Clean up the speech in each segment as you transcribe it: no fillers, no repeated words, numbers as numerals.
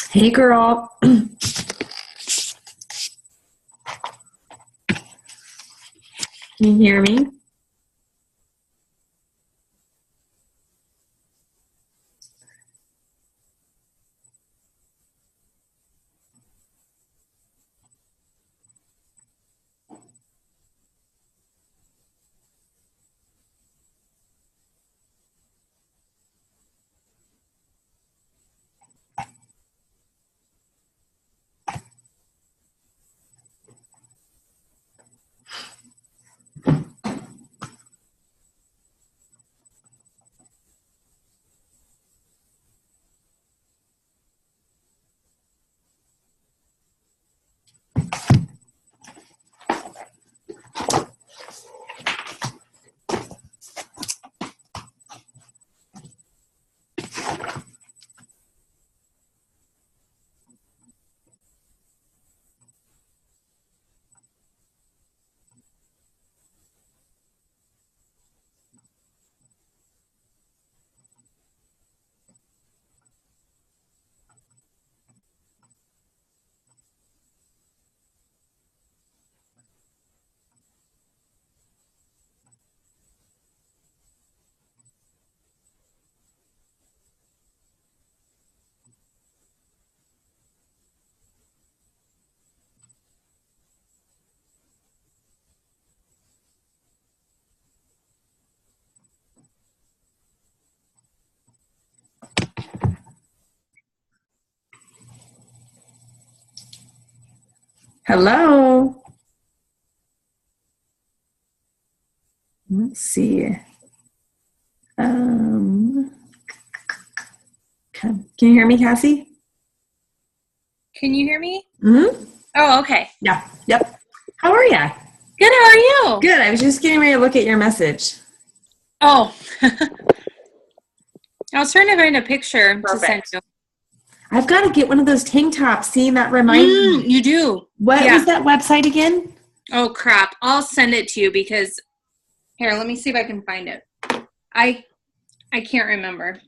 Hey, girl. Can you hear me? Hello. Let's see. Can you hear me, Cassie? Can you hear me? Mm-hmm. Oh, okay. Yeah. Yep. How are you? Good. How are you? Good. I was just getting ready to look at your message. Oh, I was trying to find a picture to send you. I've got to get one of those tank tops. Seeing that reminds me. You do. What was that website again? Oh, crap. I'll send it to you because here, let me see if I can find it. I can't remember.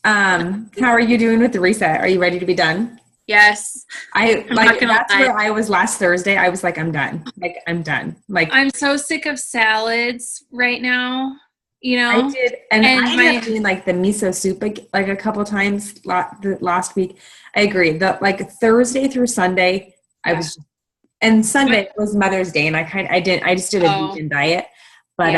How are you doing with the reset? Are you ready to be done? Yes. That's where I was last Thursday. I was like, I'm done. I'm done. I'm so sick of salads right now. You know, I did, and I ended up doing the miso soup like a couple times last week. I agree. Thursday through Sunday, I was, and Sunday was Mother's Day, and I just did a vegan diet, but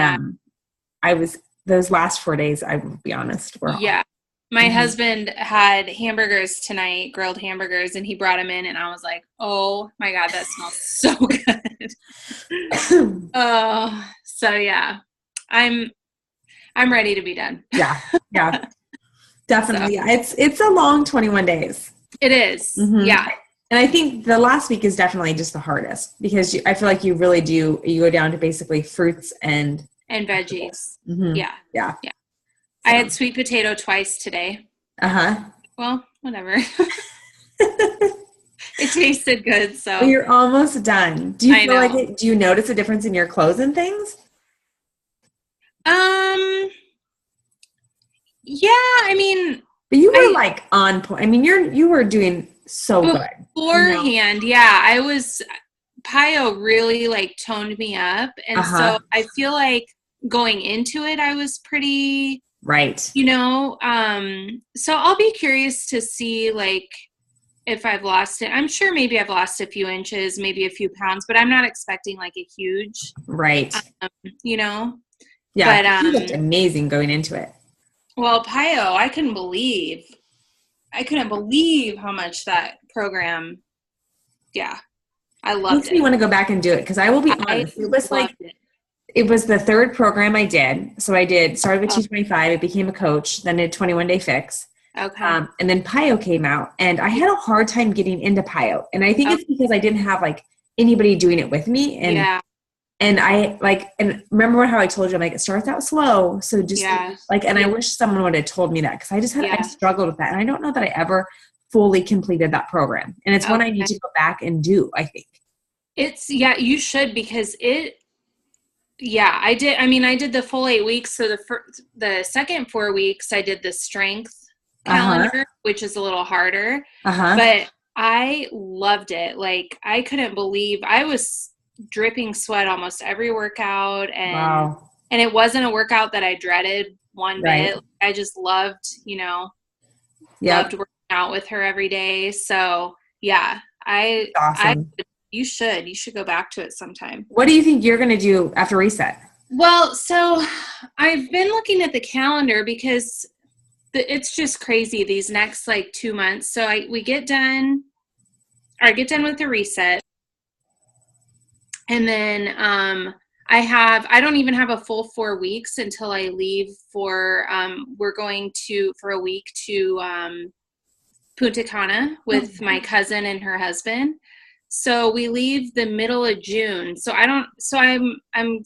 I was those last 4 days. I will be honest, were awful. My husband had hamburgers tonight, grilled hamburgers, and he brought them in, and I was like, oh my God, that smells so good. So yeah, I'm ready to be done. Yeah. Definitely. So. It's a long 21 days. It is. Mm-hmm. Yeah. And I think the last week is definitely just the hardest because I feel like you really do, you go down to basically fruits and veggies. Mm-hmm. Yeah. I had sweet potato twice today. Well, whatever. It tasted good, so. Well, you're almost done. Do you feel like it? Do you notice a difference in your clothes and things? Yeah, I mean. But you were on point. I mean, you were doing so good. Beforehand, I was. Pio really toned me up, and so I feel like going into it, I was pretty, right. you know, so I'll be curious to see like if I've lost it. I'm sure maybe I've lost a few inches, maybe a few pounds, but I'm not expecting like a huge, right. You know, Yeah. But You looked amazing going into it. Well, PIO, I couldn't believe how much that program. Yeah, I loved Makes it. me want to go back and do it because I will be honest. It was like it was the third program I did. So I started with 225. It became a coach. Then did 21 Day Fix. Okay. And then PIO came out, and I had a hard time getting into PIO. And I think it's because I didn't have like anybody doing it with me. And and I and remember how I told you, I'm like, it starts out slow. So just and I wish someone would have told me that because I just I struggled with that. And I don't know that I ever fully completed that program. And it's one I need to go back and do, I think. You should, because I did. I mean, I did the full 8 weeks. So the second 4 weeks, I did the strength calendar, which is a little harder, but I loved it. Like, I couldn't believe I was dripping sweat almost every workout, and it wasn't a workout that I dreaded one bit. I just loved, loved working out with her every day. So awesome. You should go back to it sometime. What do you think you're going to do after reset? Well, so I've been looking at the calendar because it's just crazy these next 2 months. So I get done with the reset. And then I don't even have a full 4 weeks until I leave for we're going for a week to Punta Cana with my cousin and her husband. So we leave the middle of June. So I'm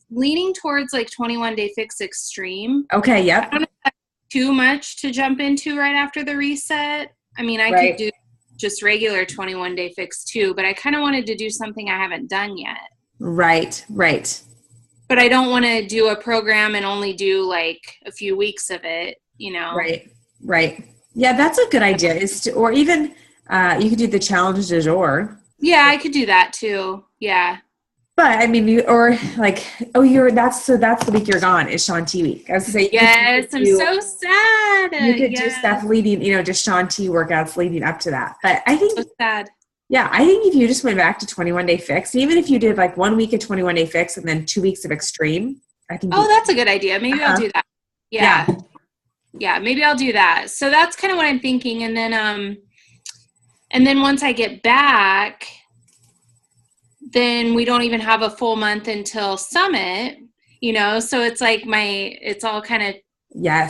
leaning towards 21 Day Fix Extreme. Okay, yep. I don't know if that's too much to jump into right after the reset. I mean, I could do just regular 21 Day Fix too, but I kind of wanted to do something I haven't done yet. Right. But I don't want to do a program and only do a few weeks of it, Right. Yeah, that's a good idea. Or even you could do the challenge du jour. Yeah, I could do that too. Yeah. But I mean, that's the week you're gone is Shanti week. I was going to say, yes, I'm so sad. You could do stuff leading, just Shanti workouts leading up to that. But I think, so sad. Yeah, I think if you just went back to 21 Day Fix, even if you did 1 week of 21 Day Fix and then 2 weeks of Extreme, I think. Oh, that's a good idea. Maybe I'll do that. Yeah, maybe I'll do that. So that's kind of what I'm thinking. And then once I get back, then we don't even have a full month until Summit, so it's it's all kind of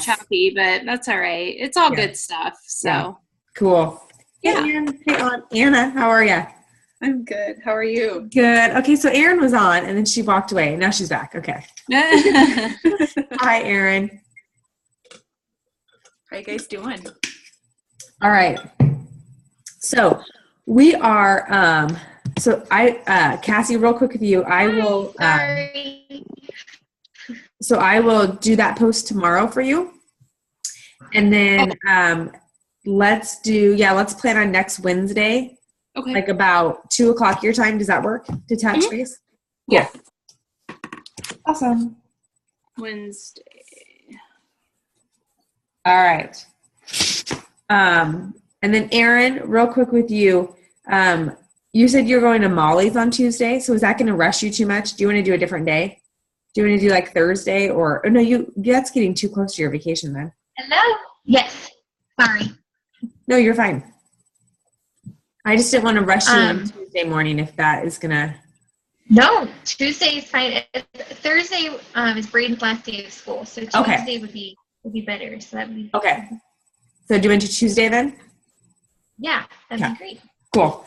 choppy, but that's all right. It's all good stuff. So cool. Yeah. Hey, Anna, how are you? I'm good. How are you? Good. Okay, so Erin was on, and then she walked away. Now she's back. Okay. Hi, Erin. How you guys doing? All right. So we are. Cassie, real quick with you. I will. So I will do that post tomorrow for you, and then let's plan on next Wednesday. Okay. About 2:00 your time. Does that work to touch base? Yeah. Awesome. Wednesday. All right. And then Erin, real quick with you. You said you're going to Molly's on Tuesday. So is that going to rush you too much? Do you want to do a different day? Do you want to do Thursday or no, that's getting too close to your vacation then. Hello? Yes. Sorry. No, you're fine. I just didn't want to rush you on Tuesday morning if that is going to. No, Tuesday is fine. Thursday is Braden's last day of school. So Tuesday would be better. So that would be okay. So do you want to Tuesday then? Yeah, that'd be great. Cool.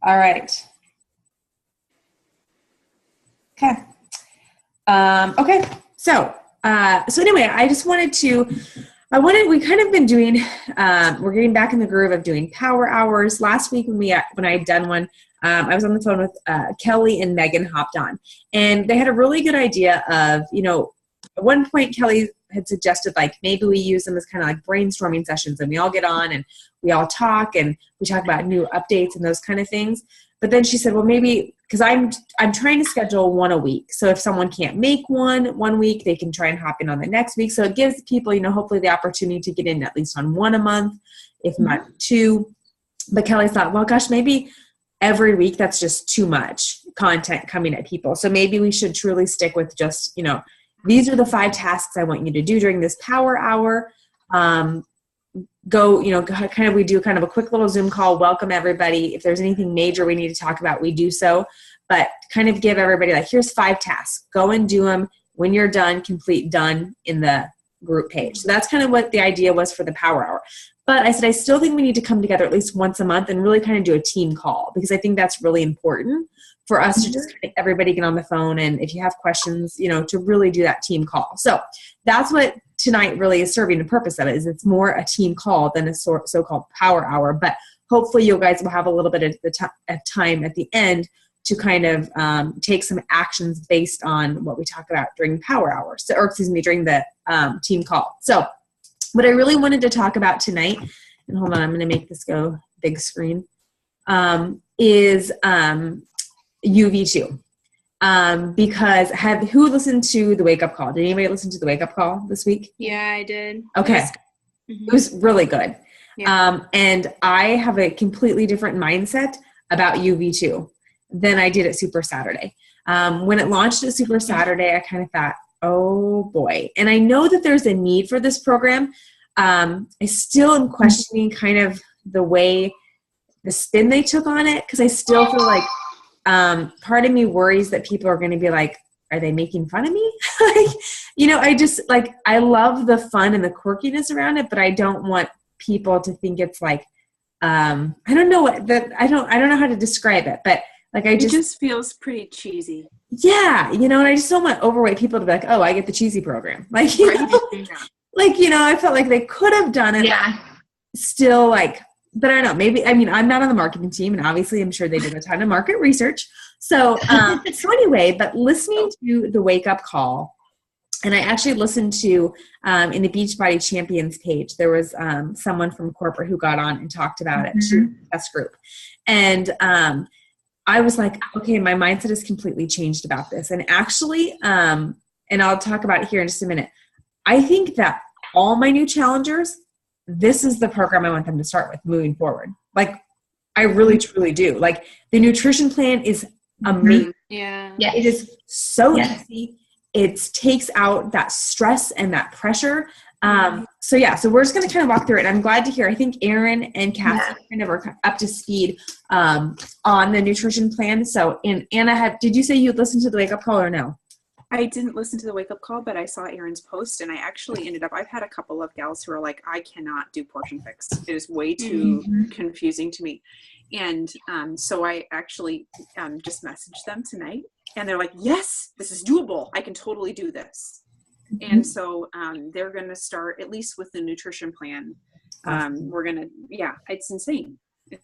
All right. Okay. Okay. So anyway, I just we've kind of been doing, we're getting back in the groove of doing power hours. Last week when I had done one, I was on the phone with Kelly and Megan hopped on, and they had a really good idea of, at one point Kelly had suggested maybe we use them as kind of brainstorming sessions, and we all get on and we all talk and we talk about new updates and those kind of things. But then she said, well, maybe because I'm trying to schedule one a week. So if someone can't make one week, they can try and hop in on the next week. So it gives people, hopefully the opportunity to get in at least on one a month, if not two. But Kelly thought, well, gosh, maybe every week that's just too much content coming at people. So maybe we should truly stick with just, these are the 5 tasks I want you to do during this power hour. We do kind of a quick little Zoom call, welcome everybody. If there's anything major we need to talk about, we do so, but kind of give everybody here's 5 tasks, go and do them. When you're done, complete done in the group page. So that's kind of what the idea was for the power hour. But I said, I still think we need to come together at least once a month and really kind of do a team call, because I think that's really important for us to just kind of everybody get on the phone. And if you have questions, to really do that team call. So that's what tonight really is serving the purpose of it, is it's more a team call than a so-called power hour. But hopefully you guys will have a little bit of time at the end to kind of take some actions based on what we talk about during power hour. During the team call. So what I really wanted to talk about tonight, and hold on, I'm going to make this go big screen, is YOUv2. Because who listened to the wake up call? Did anybody listen to the wake up call this week? Yeah, I did. Okay. It was really good. Yeah. And I have a completely different mindset about YOUv2 than I did at Super Saturday. When it launched at Super Saturday, I kind of thought, oh boy. And I know that there's a need for this program. I still am questioning kind of the spin they took on it, because I still feel like part of me worries that people are going to be like, are they making fun of me? I love the fun and the quirkiness around it, but I don't want people to think it's like, I don't know how to describe it, but it just feels pretty cheesy. Yeah. And I just don't want overweight people to be like, oh, I get the cheesy program. I felt like they could have done it. Yeah. Still but I don't know, maybe, I'm not on the marketing team, and obviously I'm sure they did a ton of market research. So, anyway, but listening to the wake up call, and I actually listened to, in the Beachbody Champions page, there was someone from corporate who got on and talked about it to test group. And I was like, okay, my mindset has completely changed about this. And actually, and I'll talk about it here in just a minute, I think that all my new challengers, this is the program I want them to start with moving forward. I really, truly do. The nutrition plan is amazing. Yeah. It is so easy. It takes out that stress and that pressure. So we're just going to kind of walk through it. I'm glad to hear. I think Erin and Cassie kind of are up to speed on the nutrition plan. So, and Anna, did you say you listened to the wake up call or no? I didn't listen to the wake up call, but I saw Erin's post, and I actually I've had a couple of gals who are like, I cannot do portion fix. It is way too confusing to me. And so I actually just messaged them tonight, and they're like, yes, this is doable. I can totally do this. And so they're going to start at least with the nutrition plan. We're going to, it's insane.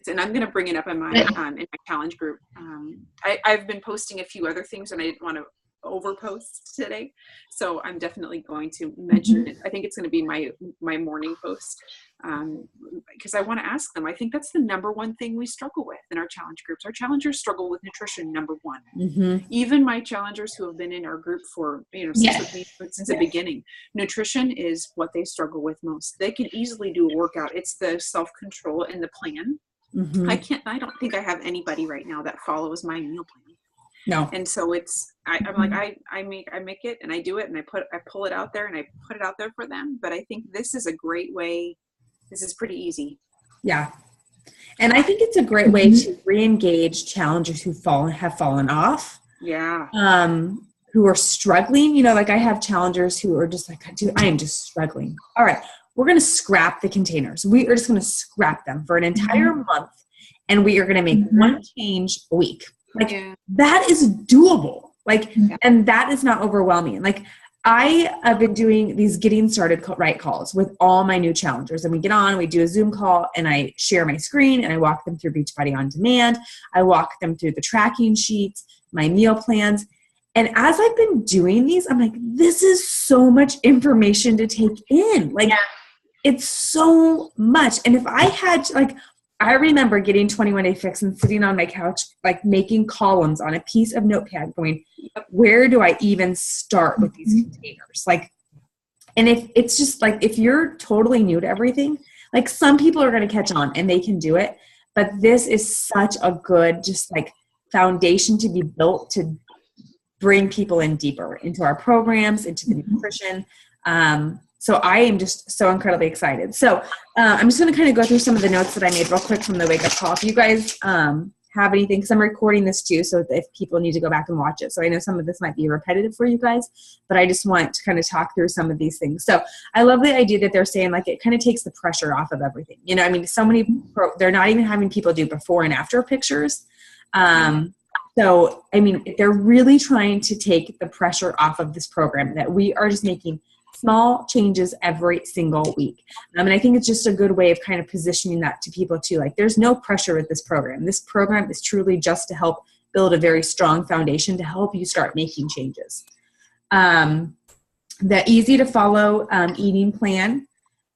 And I'm going to bring it up in my challenge group. I've been posting a few other things, and I didn't want to overpost today, so I'm definitely going to mention it. I think it's going to be my morning post, because I want to ask them. I think that's the number one thing we struggle with in our challenge groups. Our challengers struggle with nutrition, number one. Even my challengers who have been in our group for since the beginning, nutrition is what they struggle with most. They can easily do a workout. It's the self-control and the plan. I don't think I have anybody right now that follows my meal plan. No. And so I'm like, I make it and I do it, and I pull it out there, and I put it out there for them. But I think this is a great way. This is pretty easy. Yeah. And I think it's a great way to re-engage challengers who have fallen off. Yeah. Who are struggling. I have challengers who are just like, dude, I am just struggling. All right. We're going to scrap the containers. We are just going to scrap them for an entire month, and we are going to make one change a week. That is doable. And that is not overwhelming. I have been doing these getting started right calls with all my new challengers, and we get on, we do a Zoom call, and I share my screen, and I walk them through Beachbody On Demand. I walk them through the tracking sheets, my meal plans. And as I've been doing these, I'm like, this is so much information to take in. It's so much. And if I had, I remember getting 21 Day Fix and sitting on my couch, like making columns on a piece of notepad going, where do I even start with these containers? Like, and if it's just like, if you're totally new to everything, like some people are going to catch on and they can do it, but this is such a good, just like foundation to be built to bring people in deeper into our programs, into the nutrition. So I am just so incredibly excited. So I'm just going to kind of go through some of the notes that I made real quick from the wake up call. If you guys have anything, because I'm recording this too, so if people need to go back and watch it. So I know some of this might be repetitive for you guys, but I just want to kind of talk through some of these things. So I love the idea that they're saying like it kind of takes the pressure off of everything. You know, I mean, so many, they're not even having people do before and after pictures. So, I mean, they're really trying to take the pressure off of this program, that we are just making small changes every single week. And I think it's just a good way of kind of positioning that to people too. Like there's no pressure with this program. This program is truly just to help build a very strong foundation to help you start making changes. The easy to follow eating plan.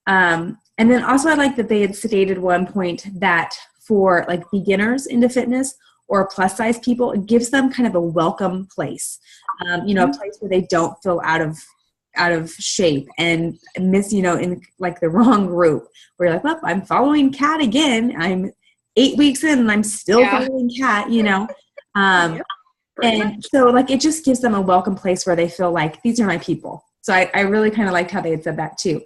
And then also I like that they had stated one point that for like beginners into fitness or plus size people, it gives them kind of a welcome place, you know, a place where they don't feel out of shape and miss, you know, in like the wrong group where you're like, well, I'm following Kat again. I'm 8 weeks in and I'm still following Kat, you know? And so like, it just gives them a welcome place where they feel like these are my people. So I really kind of liked how they had said that too.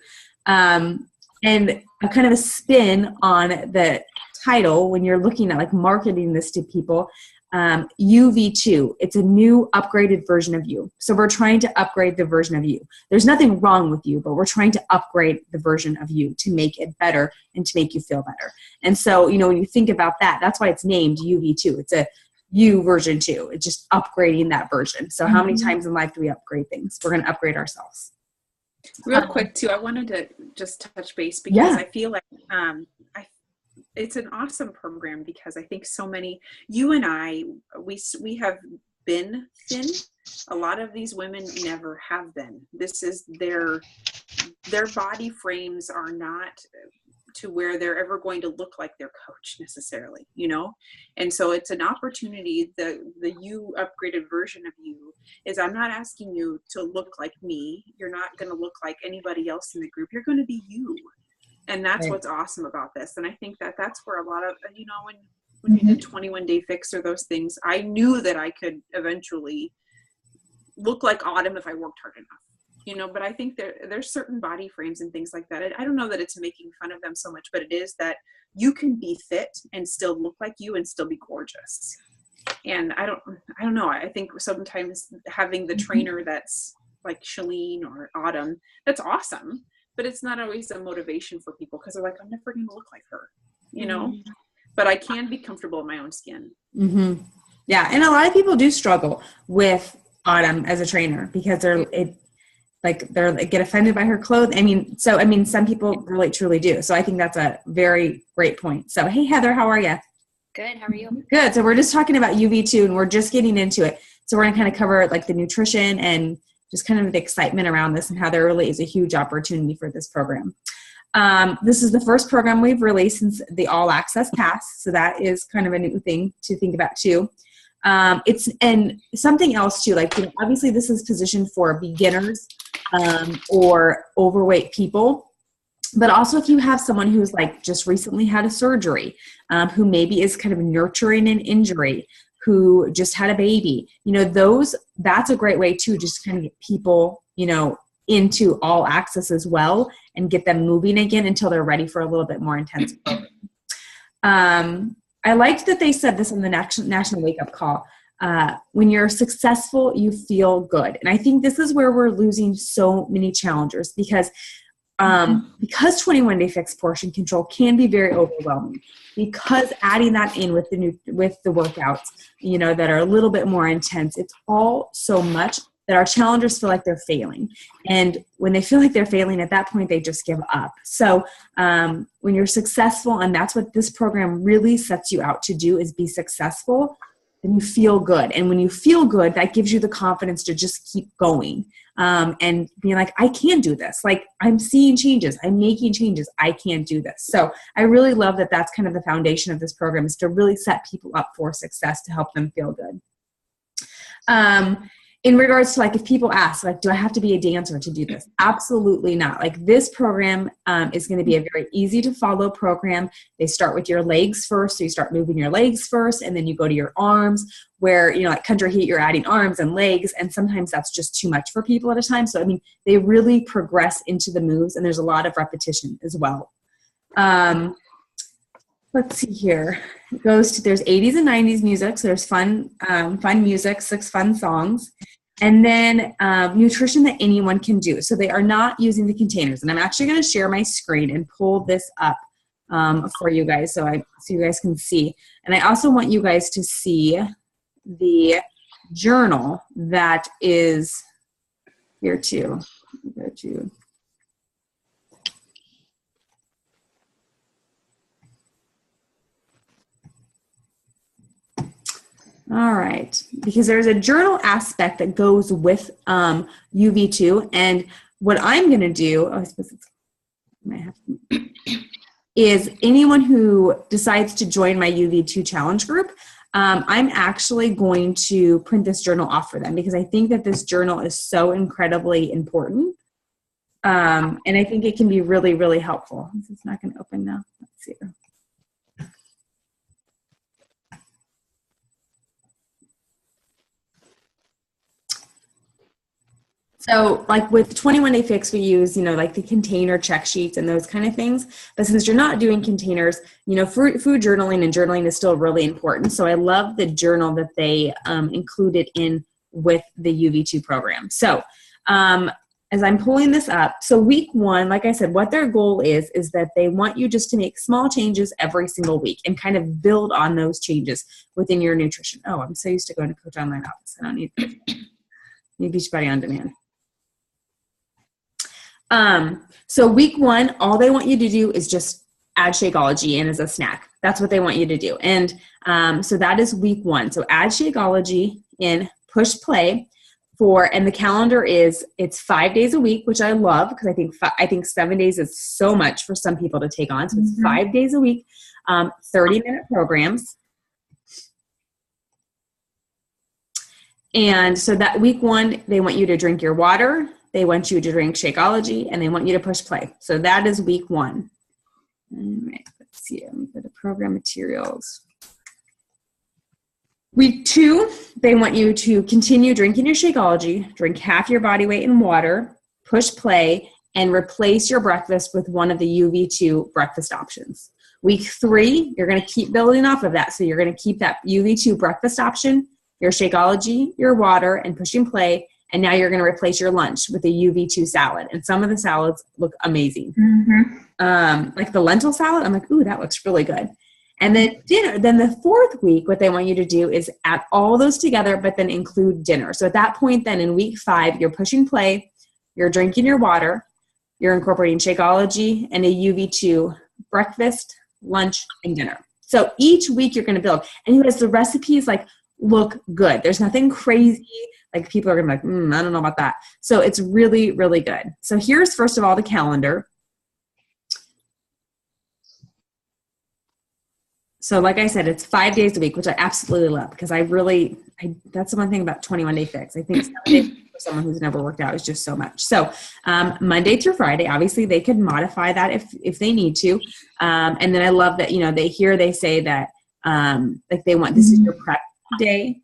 And a kind of a spin on the title when you're looking at like marketing this to people, YOUv2. It's a new upgraded version of you. So we're trying to upgrade the version of you. There's nothing wrong with you, but we're trying to upgrade the version of you to make it better and to make you feel better. And so, you know, when you think about that, that's why it's named YOUv2. It's a you version 2. It's just upgrading that version. So how many times in life do we upgrade things? We're going to upgrade ourselves. Real quick too, I wanted to just touch base because I feel like it's an awesome program because I think so many, you and I, we have been thin. A lot of these women never have been. This is their body frames are not to where they're ever going to look like their coach necessarily, you know? And so it's an opportunity. The you upgraded version of you is, I'm not asking you to look like me. You're not going to look like anybody else in the group. You're going to be you. And that's what's awesome about this. And I think that that's where a lot of, you know, when you did 21 Day Fix or those things, I knew that I could eventually look like Autumn if I worked hard enough, you know, but I think there's certain body frames and things like that. I don't know that it's making fun of them so much, but it is that you can be fit and still look like you and still be gorgeous. And I don't know. I think sometimes having the trainer that's like Shalene or Autumn, that's awesome. But it's not always a motivation for people because they're like, I'm never going to look like her, you know, but I can be comfortable in my own skin. Yeah. And a lot of people do struggle with Autumn as a trainer because they get offended by her clothes. I mean, some people really truly do. So I think that's a very great point. So, hey, Heather, how are you? Good. How are you? Good. So we're just talking about YOUv2 and we're just getting into it. So we're going to kind of cover like the nutrition and just kind of the excitement around this and how there really is a huge opportunity for this program. This is the first program we've released since the All Access Pass. So that is kind of a new thing to think about too. And something else too, like, you know, obviously this is positioned for beginners or overweight people, but also if you have someone who's like just recently had a surgery, who maybe is kind of nurturing an injury, who just had a baby, you know, that's a great way to just kind of get people, you know, into All Access as well and get them moving again until they're ready for a little bit more intense program. I liked that they said this on the National Wake Up Call. When you're successful, you feel good. And I think this is where we're losing so many challengers because 21 Day Fix portion control can be very overwhelming, because adding that in with the workouts, you know, that are a little bit more intense, it's all so much that our challengers feel like they're failing. And when they feel like they're failing, at that point, they just give up. So when you're successful, and that's what this program really sets you out to do, is be successful, then you feel good. And when you feel good, that gives you the confidence to just keep going. And being like, I can do this. Like, I'm seeing changes. I'm making changes. I can do this. So I really love that that's kind of the foundation of this program, is to really set people up for success to help them feel good. In regards to, like, if people ask, like, do I have to be a dancer to do this? Absolutely not. Like, this program is going to be a very easy to follow program. They start with your legs first. So you start moving your legs first, and then you go to your arms, where, you know, like Country Heat, you're adding arms and legs. And sometimes that's just too much for people at a time. So, I mean, they really progress into the moves, and there's a lot of repetition as well. Let's see here. It goes to, there's 80s and 90s music. So there's fun music, 6 fun songs. And then nutrition that anyone can do. So they are not using the containers. And I'm actually going to share my screen and pull this up for you guys so you guys can see. And I also want you guys to see the journal that is here too. Go to. All right, because there's a journal aspect that goes with YOUv2, and what I'm going to do, I suppose it's, I might have to, is anyone who decides to join my YOUv2 challenge group, I'm actually going to print this journal off for them, because I think that this journal is so incredibly important, and I think it can be really, really helpful. This is not going to open now. Let's see. So, like with 21 Day Fix, we use, you know, like the container check sheets and those kind of things. But since you're not doing containers, you know, food journaling and journaling is still really important. So I love the journal that they included in with the YOUv2 program. So as I'm pulling this up, so week 1, like I said, what their goal is that they want you just to make small changes every single week and kind of build on those changes within your nutrition. Oh, I'm so used to going to Coach Online Office. I don't need Beachbody On Demand. So week 1, all they want you to do is just add Shakeology in as a snack. That's what they want you to do. And so that is week 1. So add Shakeology in, push play for, and the calendar is, it's 5 days a week, which I love, because I think 7 days is so much for some people to take on. So it's 5 days a week, 30-minute programs. And so that week 1, they want you to drink your water, they want you to drink Shakeology, and they want you to push play. So that is week 1. All right, let's see. Let me go to program materials. Week 2, they want you to continue drinking your Shakeology, drink half your body weight in water, push play, and replace your breakfast with one of the YOUv2 breakfast options. Week 3, you're going to keep building off of that. So you're going to keep that YOUv2 breakfast option, your Shakeology, your water, and pushing play. And now you're going to replace your lunch with a YOUv2 salad. And some of the salads look amazing. Like the lentil salad, I'm like, ooh, that looks really good. And then dinner, then the 4th week, what they want you to do is add all those together, but then include dinner. So at that point, then in week 5, you're pushing play, you're drinking your water, you're incorporating Shakeology and a YOUv2 breakfast, lunch, and dinner. So each week you're going to build. And you guys, the recipes like look good. There's nothing crazy. Like people are going to be like, I don't know about that. So it's really, really good. So here's, first of all, the calendar. So like I said, it's 5 days a week, which I absolutely love, because that's the one thing about 21 Day Fix. I think 7 days for someone who's never worked out is just so much. So Monday through Friday, obviously they could modify that if they need to. And then I love that, you know, they say that like they want, this is your prep day.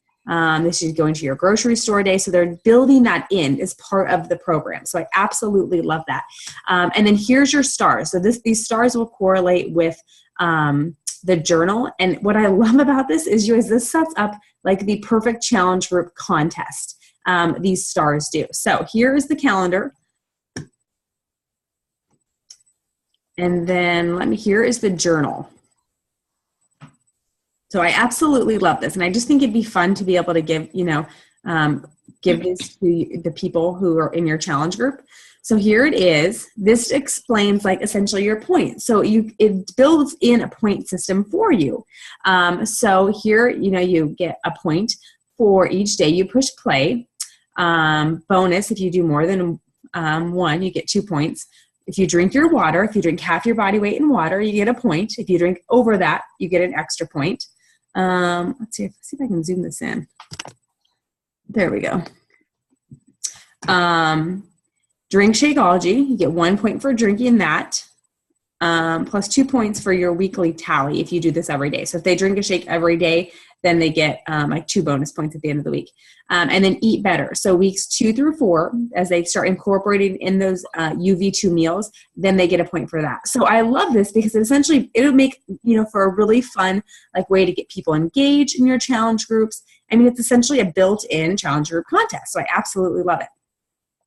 This is going to your grocery store day. So they're building that in as part of the program. So I absolutely love that. And then here's your stars. So these stars will correlate with the journal. And what I love about this is, this sets up like the perfect challenge group contest. These stars do. So here is the calendar. And then here is the journal. So I absolutely love this. And I just think it'd be fun to be able to give, you know, give this to the people who are in your challenge group. So here it is. This explains like essentially your points. So it builds in a point system for you. So here, you get a point for each day you push play. Bonus, if you do more than one, you get 2 points. If you drink your water, if you drink half your body weight in water, you get a point. If you drink over that, you get an extra point. Let's see if I can zoom this in. There we go. Drink Shakeology, you get 1 point for drinking that, plus 2 points for your weekly tally if you do this every day. So if they drink a shake every day, then they get like 2 bonus points at the end of the week. And then Eat Better. So weeks 2 through 4, as they start incorporating in those YOUv2 meals, then they get a point for that. So I love this because essentially it'll make, for a really fun like way to get people engaged in your challenge groups. I mean, it's essentially a built-in challenge group contest. So I absolutely love it.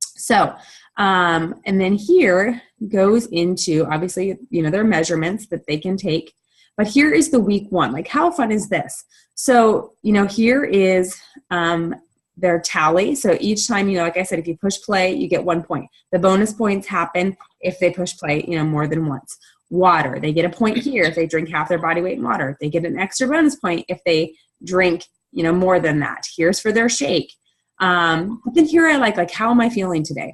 So, and then here goes into, obviously, their measurements that they can take. But here is the week 1. Like, how fun is this? So, here is their tally. So each time, like I said, if you push play, you get 1 point. The bonus points happen if they push play, more than once. Water, they get a point here if they drink half their body weight in water. They get an extra bonus point if they drink, more than that. Here's for their shake. But then here I like, how am I feeling today?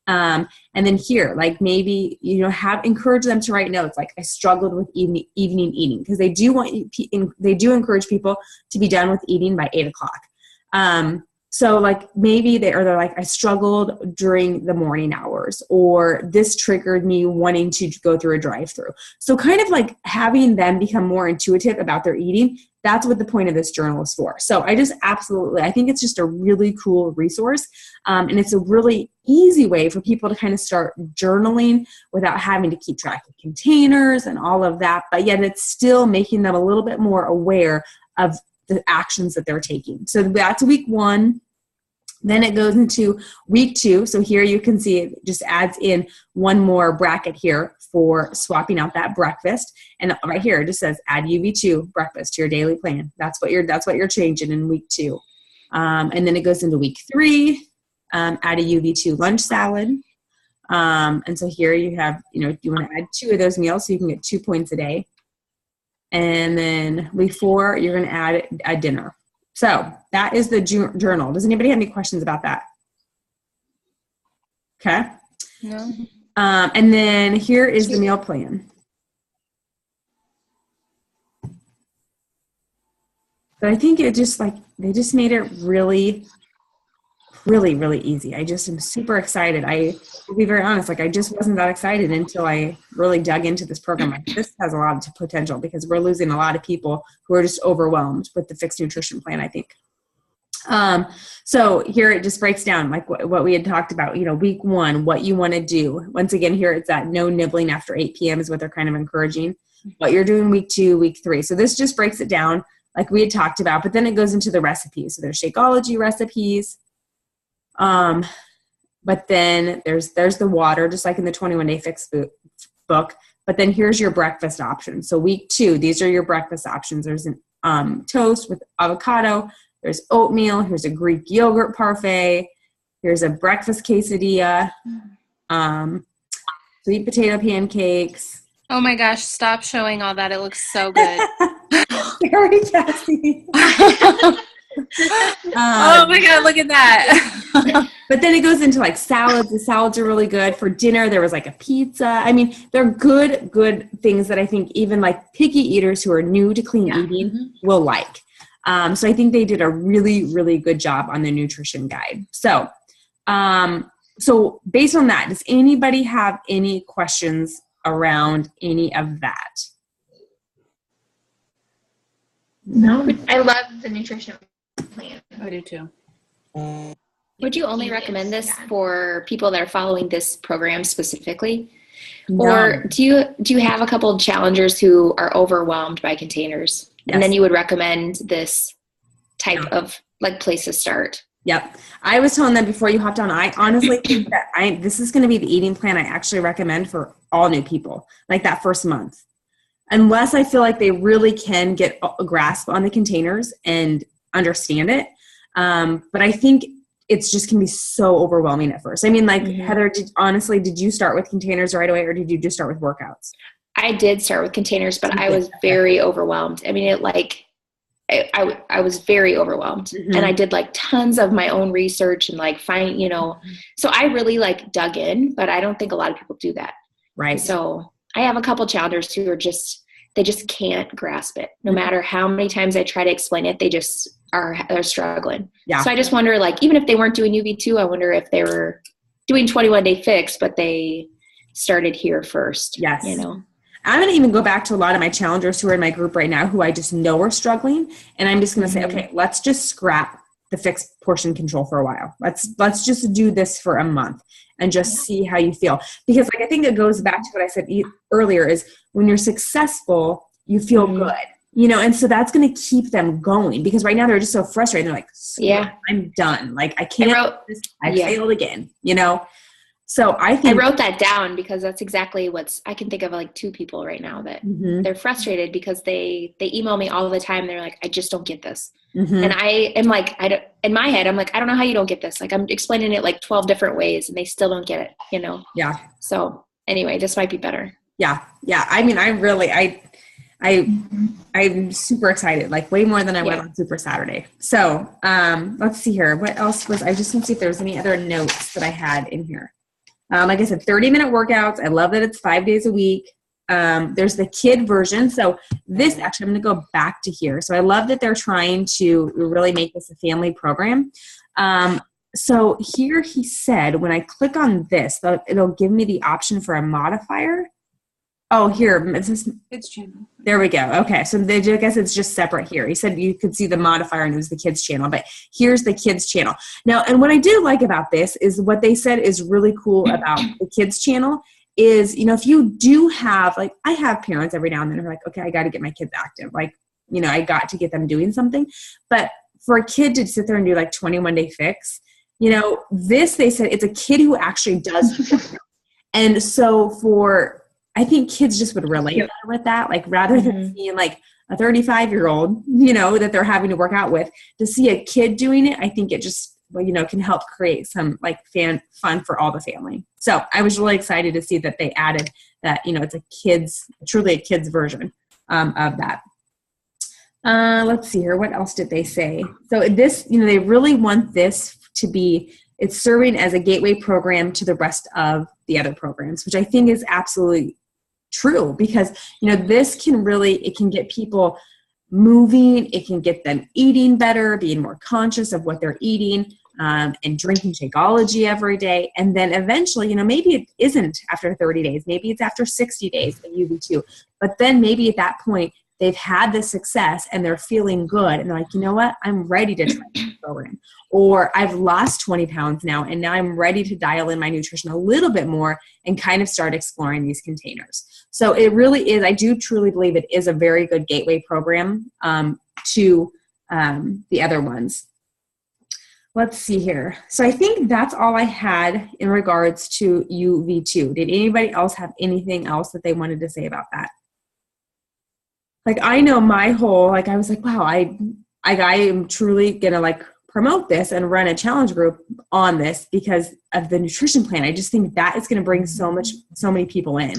And then here, like maybe, encourage them to write notes. Like, I struggled with evening eating, because they do encourage people to be done with eating by 8 o'clock. So like maybe they're like, I struggled during the morning hours, or this triggered me wanting to go through a drive-through. So kind of like having them become more intuitive about their eating. That's what the point of this journal is for. So I think it's just a really cool resource. And it's a really easy way for people to kind of start journaling without having to keep track of containers and all of that. But yet it's still making them a little bit more aware of the actions that they're taking. So that's week 1. Then it goes into week 2. So here you can see it just adds in one more bracket here for swapping out that breakfast. And right here it just says add YOUv2 breakfast to your daily plan. That's what you're changing in week 2. And then it goes into week 3, add a YOUv2 lunch salad. And so here you have, you want to add 2 of those meals so you can get 2 points a day. And then week 4, you're going to add a dinner. So that is the journal. Does anybody have any questions about that? Okay. No. And then here is the meal plan. But I think it just they just made it really, really, really easy. I just am super excited. To be very honest, I just wasn't that excited until I really dug into this program. This has a lot of potential because we're losing a lot of people who are just overwhelmed with the fixed nutrition plan, I think. So here it just breaks down like what we had talked about, week 1, what you want to do. Once again, here it's that no nibbling after 8 p.m. is what they're kind of encouraging. What you're doing week 2, week 3. So this just breaks it down like we had talked about, but then it goes into the recipes. So there's Shakeology recipes. But then there's the water, just like in the 21-Day Fix book. But then here's your breakfast options. So week 2, these are your breakfast options. There's an toast with avocado. There's oatmeal. Here's a Greek yogurt parfait. Here's a breakfast quesadilla. Sweet potato pancakes. Oh my gosh, stop showing all that. It looks so good. Very tasty. Oh my God, look at that. But then it goes into like salads. The salads are really good. For dinner, there was like a pizza. I mean, they're good things that I think even like picky eaters who are new to clean eating will like. So I think they did a really, really good job on the nutrition guide. So, so based on that, does anybody have any questions around any of that? No. I love the nutrition plan. I do too. Would you only recommend this for people that are following this program specifically? No. Or do you have a couple of challengers who are overwhelmed by containers? Yes. And then you would recommend this type of like place to start? Yep. I was telling them before you hopped on, I honestly think that this is going to be the eating plan I actually recommend for all new people, like that first month. Unless I feel like they really can get a grasp on the containers and understand it. But I think it's just can be so overwhelming at first. I mean, like Heather, did you start with containers right away, or did you just start with workouts? I did start with containers, but I was very overwhelmed. I mean, I was very overwhelmed, and I did like tons of my own research and like so I really like dug in, but I don't think a lot of people do that. Right. So I have a couple challengers who are they just can't grasp it. No matter how many times I try to explain it, they're struggling. Yeah. So I just wonder, like, even if they weren't doing YOUv2, I wonder if they were doing 21 Day Fix, but they started here first. Yes. I'm going to even go back to a lot of my challengers who are in my group right now who I just know are struggling. And I'm just going to say, okay, let's just scrap the fixed portion control for a while. Let's just do this for a month and just see how you feel. Because like, I think it goes back to what I said earlier is when you're successful, you feel good, and so that's going to keep them going because right now they're just so frustrated. They're like, I'm done. Like I can't, I failed again, So I think I wrote that down because that's exactly I can think of like 2 people right now that they're frustrated because they email me all the time. They're like, I just don't get this. And I am like, in my head, I'm like, I don't know how you don't get this. Like I'm explaining it like 12 different ways and they still don't get it, Yeah. So anyway, this might be better. Yeah. Yeah. I mean, I'm super excited, like way more than I was on Super Saturday. So let's see here. What else I just want to see if there's any other notes that I had in here. Like I said, 30-minute workouts. I love that it's 5 days a week. There's the kid version. So this actually, I'm going to go back to here. So I love that they're trying to really make this a family program. So here he said, when I click on this, it'll give me the option for a modifier. Oh, here. Kids channel. There we go. Okay. So I guess it's just separate here. He said you could see the modifier and it was the kids channel, but here's the kids channel. Now, and what I do like about this is what they said is really cool about the kids channel is, if you do have, like, I have parents every now and then who are like, okay, I got to get my kids active. Like, I got to get them doing something. But for a kid to sit there and do like 21 Day Fix, this, they said it's a kid who actually does. And so I think kids just would relate better with that. Like rather than seeing like a 35-year-old, that they're having to work out with, to see a kid doing it, I think it just, can help create some like fun for all the family. So I was really excited to see that they added that, it's truly a kid's version of that. Let's see here. What else did they say? So this, they really want this to be, it's serving as a gateway program to the rest of the other programs, which I think is absolutely true because, this can it can get people moving. It can get them eating better, being more conscious of what they're eating, and drinking Shakeology every day. And then eventually, maybe it isn't after 30 days, maybe it's after 60 days of YOUv2, but then maybe at that point they've had the success and they're feeling good. And they're like, you know what? I'm ready to try this program. Or I've lost 20 pounds now, and now I'm ready to dial in my nutrition a little bit more and kind of start exploring these containers. So it really is, I do truly believe it is a very good gateway program to the other ones. Let's see here. So I think that's all I had in regards to YOUv2. Did anybody else have anything else that they wanted to say about that? Like, I know my whole, like, I was like, wow, I am truly going to like promote this and run a challenge group on this because of the nutrition plan. I just think that is going to bring so many people in.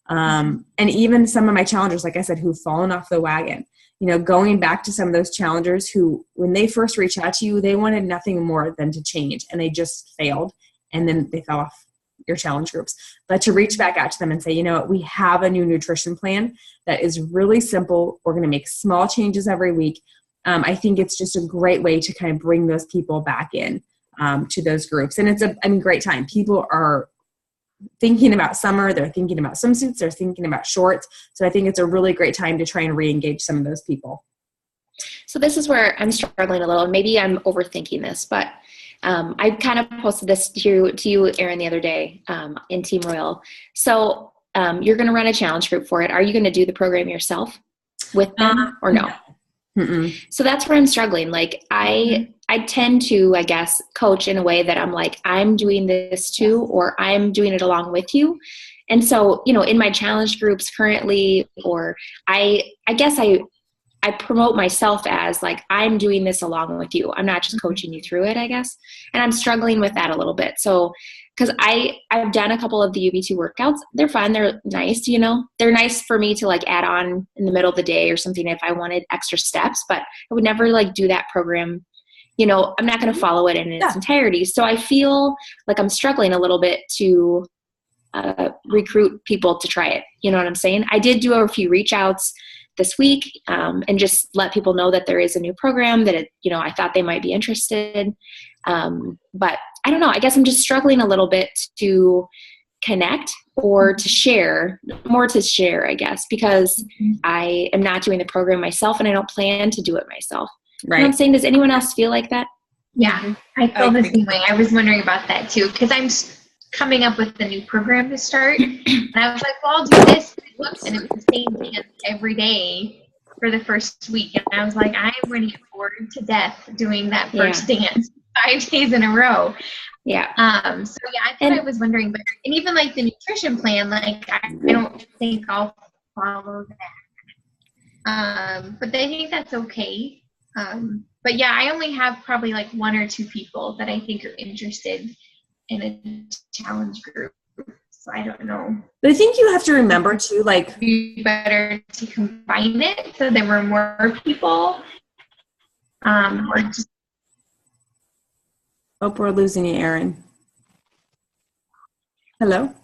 And even some of my challengers, like I said, who've fallen off the wagon, going back to some of those challengers who, when they first reached out to you, they wanted nothing more than to change and they just failed. And then they fell off your challenge groups. But to reach back out to them and say, we have a new nutrition plan that is really simple. We're going to make small changes every week. I think it's just a great way to kind of bring those people back in to those groups. And it's a great time. People are thinking about summer. They're thinking about swimsuits. They're thinking about shorts. So I think it's a really great time to try and re-engage some of those people. So this is where I'm struggling a little. Maybe I'm overthinking this, but I kind of posted this to you, Erin, the other day in Team Royal. So you're going to run a challenge group for it. Are you going to do the program yourself with them or no? So that's where I'm struggling. Like I tend to, I guess, coach in a way that I'm like, I'm doing this too, or I'm doing it along with you. And so, in my challenge groups currently, or I guess I promote myself as like, I'm doing this along with you. I'm not just coaching you through it, I guess. And I'm struggling with that a little bit. So, because I've done a couple of the YOUv2 workouts. They're fun. They're nice, they're nice for me to like add on in the middle of the day or something if I wanted extra steps, but I would never like do that program. I'm not going to follow it in its entirety. So I feel like I'm struggling a little bit to recruit people to try it. You know what I'm saying? I did do a few reach outs this week and just let people know that there is a new program that, I thought they might be interested. But I don't know. I guess I'm just struggling a little bit to connect or to share, I guess, because I am not doing the program myself and I don't plan to do it myself. Right. You know what I'm saying? Does anyone else feel like that? Yeah, I feel the same way. I was wondering about that too, because I'm coming up with a new program to start. And I was like, well, I'll do this. And it was the same dance every day for the first week. And I was like, I'm going to get bored to death doing that first dance 5 days in a row. Yeah. So yeah, I thought I was wondering, but and even like the nutrition plan, like I don't think I'll follow that. But I think that's okay. But yeah, I only have probably like 1 or 2 people that I think are interested in a challenge group. So I don't know. But I think you have to remember too, like, it'd be better to combine it so there were more people. Or just. Oh, we're losing you, Erin. Hello.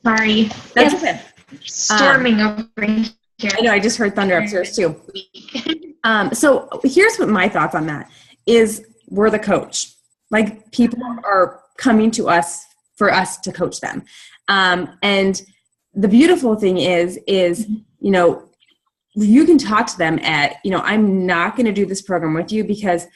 Sorry. That's okay. Storming over here. I know. I just heard thunder upstairs too. So here's what my thoughts on that is: we're the coach. Like, people are coming to us for us to coach them. And the beautiful thing is, you can talk to them at, I'm not going to do this program with you because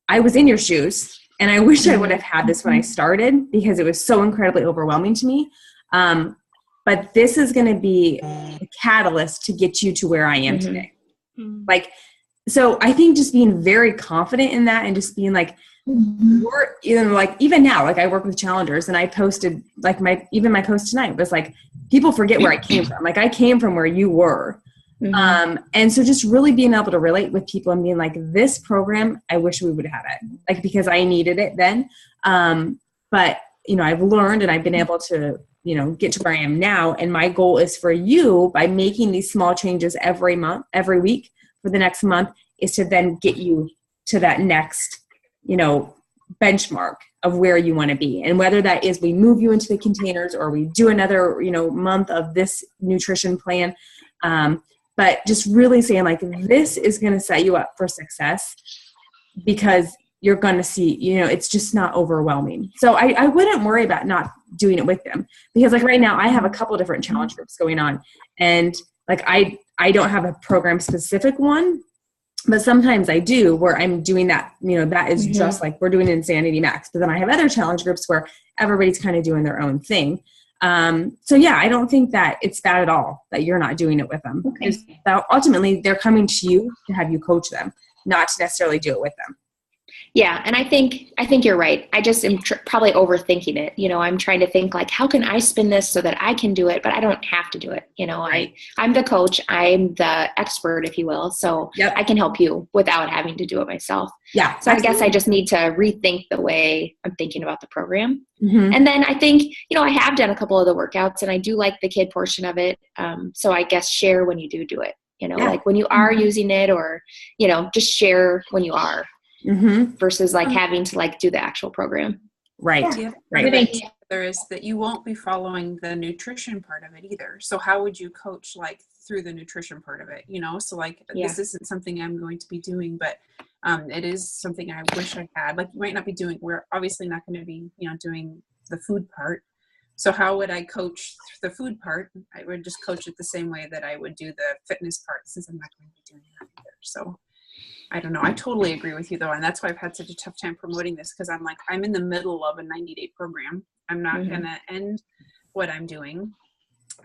I was in your shoes and I wish I would have had this when I started because it was so incredibly overwhelming to me. But this is going to be a catalyst to get you to where I am today. Like, so I think just being very confident in that and just being like, we're even now, like I work with challengers and I posted like my post tonight was like, people forget where I came from. Like, I came from where you were. And so just really being able to relate with people and being like, this program, I wish we would have it, like, because I needed it then. But I've learned and I've been able to, get to where I am now. And my goal is for you, by making these small changes every week for the next month, is to then get you to that next, benchmark of where you want to be. And whether that is we move you into the containers or we do another, month of this nutrition plan. But just really saying like, this is going to set you up for success because you're going to see, it's just not overwhelming. So I wouldn't worry about not doing it with them, because like right now I have a couple different challenge groups going on, and like, I don't have a program specific one, but sometimes I do, where I'm doing that, that is just like, we're doing Insanity Max, but then I have other challenge groups where everybody's kind of doing their own thing. So yeah, I don't think that it's bad at all that you're not doing it with them. Okay. Ultimately, they're coming to you to have you coach them, not to necessarily do it with them. Yeah. And I think you're right. I just am probably overthinking it. I'm trying to think like, how can I spin this so that I can do it, but I don't have to do it. Right. I'm the coach. I'm the expert, if you will. So I can help you without having to do it myself. Yeah. So absolutely. I guess I just need to rethink the way I'm thinking about the program. And then I think, I have done a couple of the workouts and I do like the kid portion of it. So I guess share when you do it, like when you are using it, or, just share when you are. Versus like having to like do the actual program. Right. Right. There is that you won't be following the nutrition part of it either. So how would you coach like through the nutrition part of it? So like this isn't something I'm going to be doing, but it is something I wish I had. Like, you might not be doing. We're obviously not going to be doing the food part. So how would I coach the food part? I would just coach it the same way that I would do the fitness part, since I'm not going to be doing that either. So I don't know. I totally agree with you though. And that's why I've had such a tough time promoting this, because I'm like, I'm in the middle of a 90-day program. I'm not going to end what I'm doing.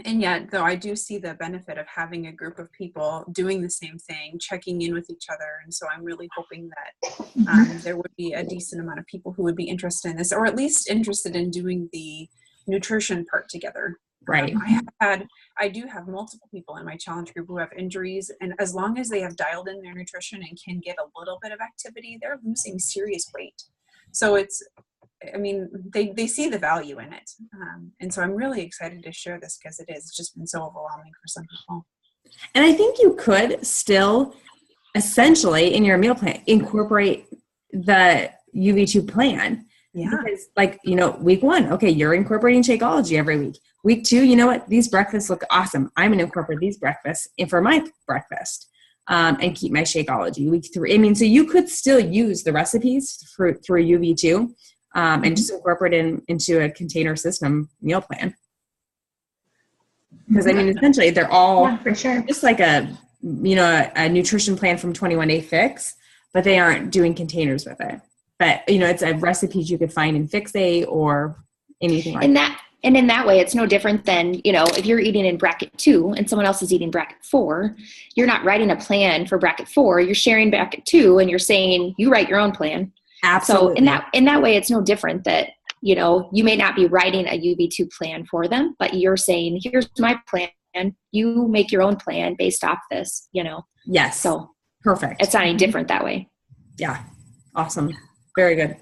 And yet though, I do see the benefit of having a group of people doing the same thing, checking in with each other. And so I'm really hoping that there would be a decent amount of people who would be interested in this, or at least interested in doing the nutrition part together. Right. I do have multiple people in my challenge group who have injuries, and as long as they have dialed in their nutrition and can get a little bit of activity, they're losing serious weight. So they see the value in it. And so I'm really excited to share this because it's just been so overwhelming for some people. And I think you could still essentially in your meal plan incorporate the YOUv2 plan. Yeah. Because week 1, okay, you're incorporating Shakeology every week. Week 2, you know what? These breakfasts look awesome. I'm going to incorporate these breakfasts in for my breakfast and keep my Shakeology. Week 3, so you could still use the recipes through YOUv2 and just incorporate it into a container system meal plan. Because essentially they're all for sure. just like a nutrition plan from 21 Day Fix, but they aren't doing containers with it. But it's a recipes you could find in Fix8 or anything like that. And in that way, it's no different than, if you're eating in bracket 2 and someone else is eating bracket 4, you're not writing a plan for bracket 4, you're sharing bracket 2 and you're saying you write your own plan. Absolutely. So in that way, it's no different that, you may not be writing a YOUv2 plan for them, but you're saying, here's my plan. You make your own plan based off this, Yes. So perfect. It's not any different that way. Yeah. Awesome. Very good.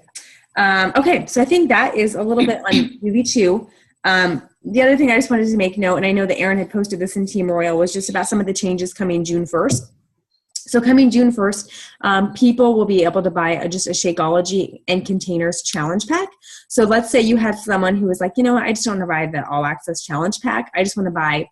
Okay. So I think that is a little bit on YOUv2. The other thing I just wanted to make note, and I know that Erin had posted this in Team Royal, was just about some of the changes coming June 1st. So coming June 1st, people will be able to buy just a Shakeology and Containers challenge pack. So let's say you had someone who was like, I just don't want to buy the All Access challenge pack. I just want to buy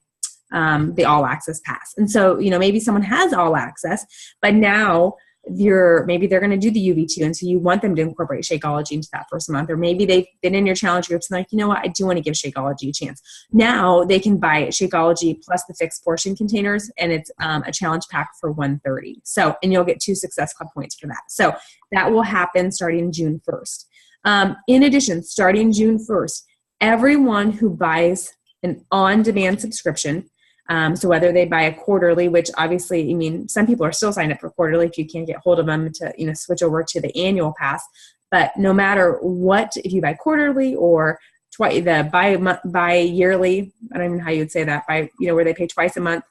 the All Access pass. And so, maybe someone has All Access, but now maybe they're going to do the YOUv2, and so you want them to incorporate Shakeology into that first month, or maybe they've been in your challenge groups and like, I do want to give Shakeology a chance. Now they can buy Shakeology plus the fixed portion containers, and it's a challenge pack for $130. So, and you'll get 2 Success Club points for that. So that will happen starting June 1st. In addition, starting June 1st, everyone who buys an on-demand subscription, so whether they buy a quarterly, which obviously, some people are still signed up for quarterly if you can't get hold of them to, switch over to the annual pass. But no matter what, if you buy quarterly or bi-yearly, I don't even know how you would say that, where they pay twice a month,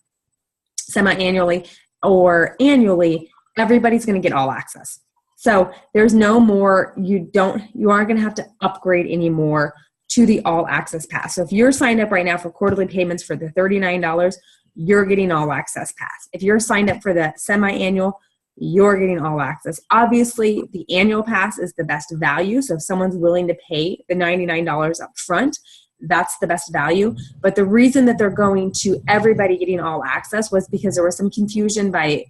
semi-annually or annually, everybody's going to get All Access. So there's no more, you aren't going to have to upgrade anymore to the All Access Pass. So if you're signed up right now for quarterly payments for the $39, you're getting All Access Pass. If you're signed up for the semi-annual, you're getting All Access. Obviously, the annual pass is the best value. So if someone's willing to pay the $99 up front, that's the best value. But the reason that they're going to everybody getting All Access was because there was some confusion by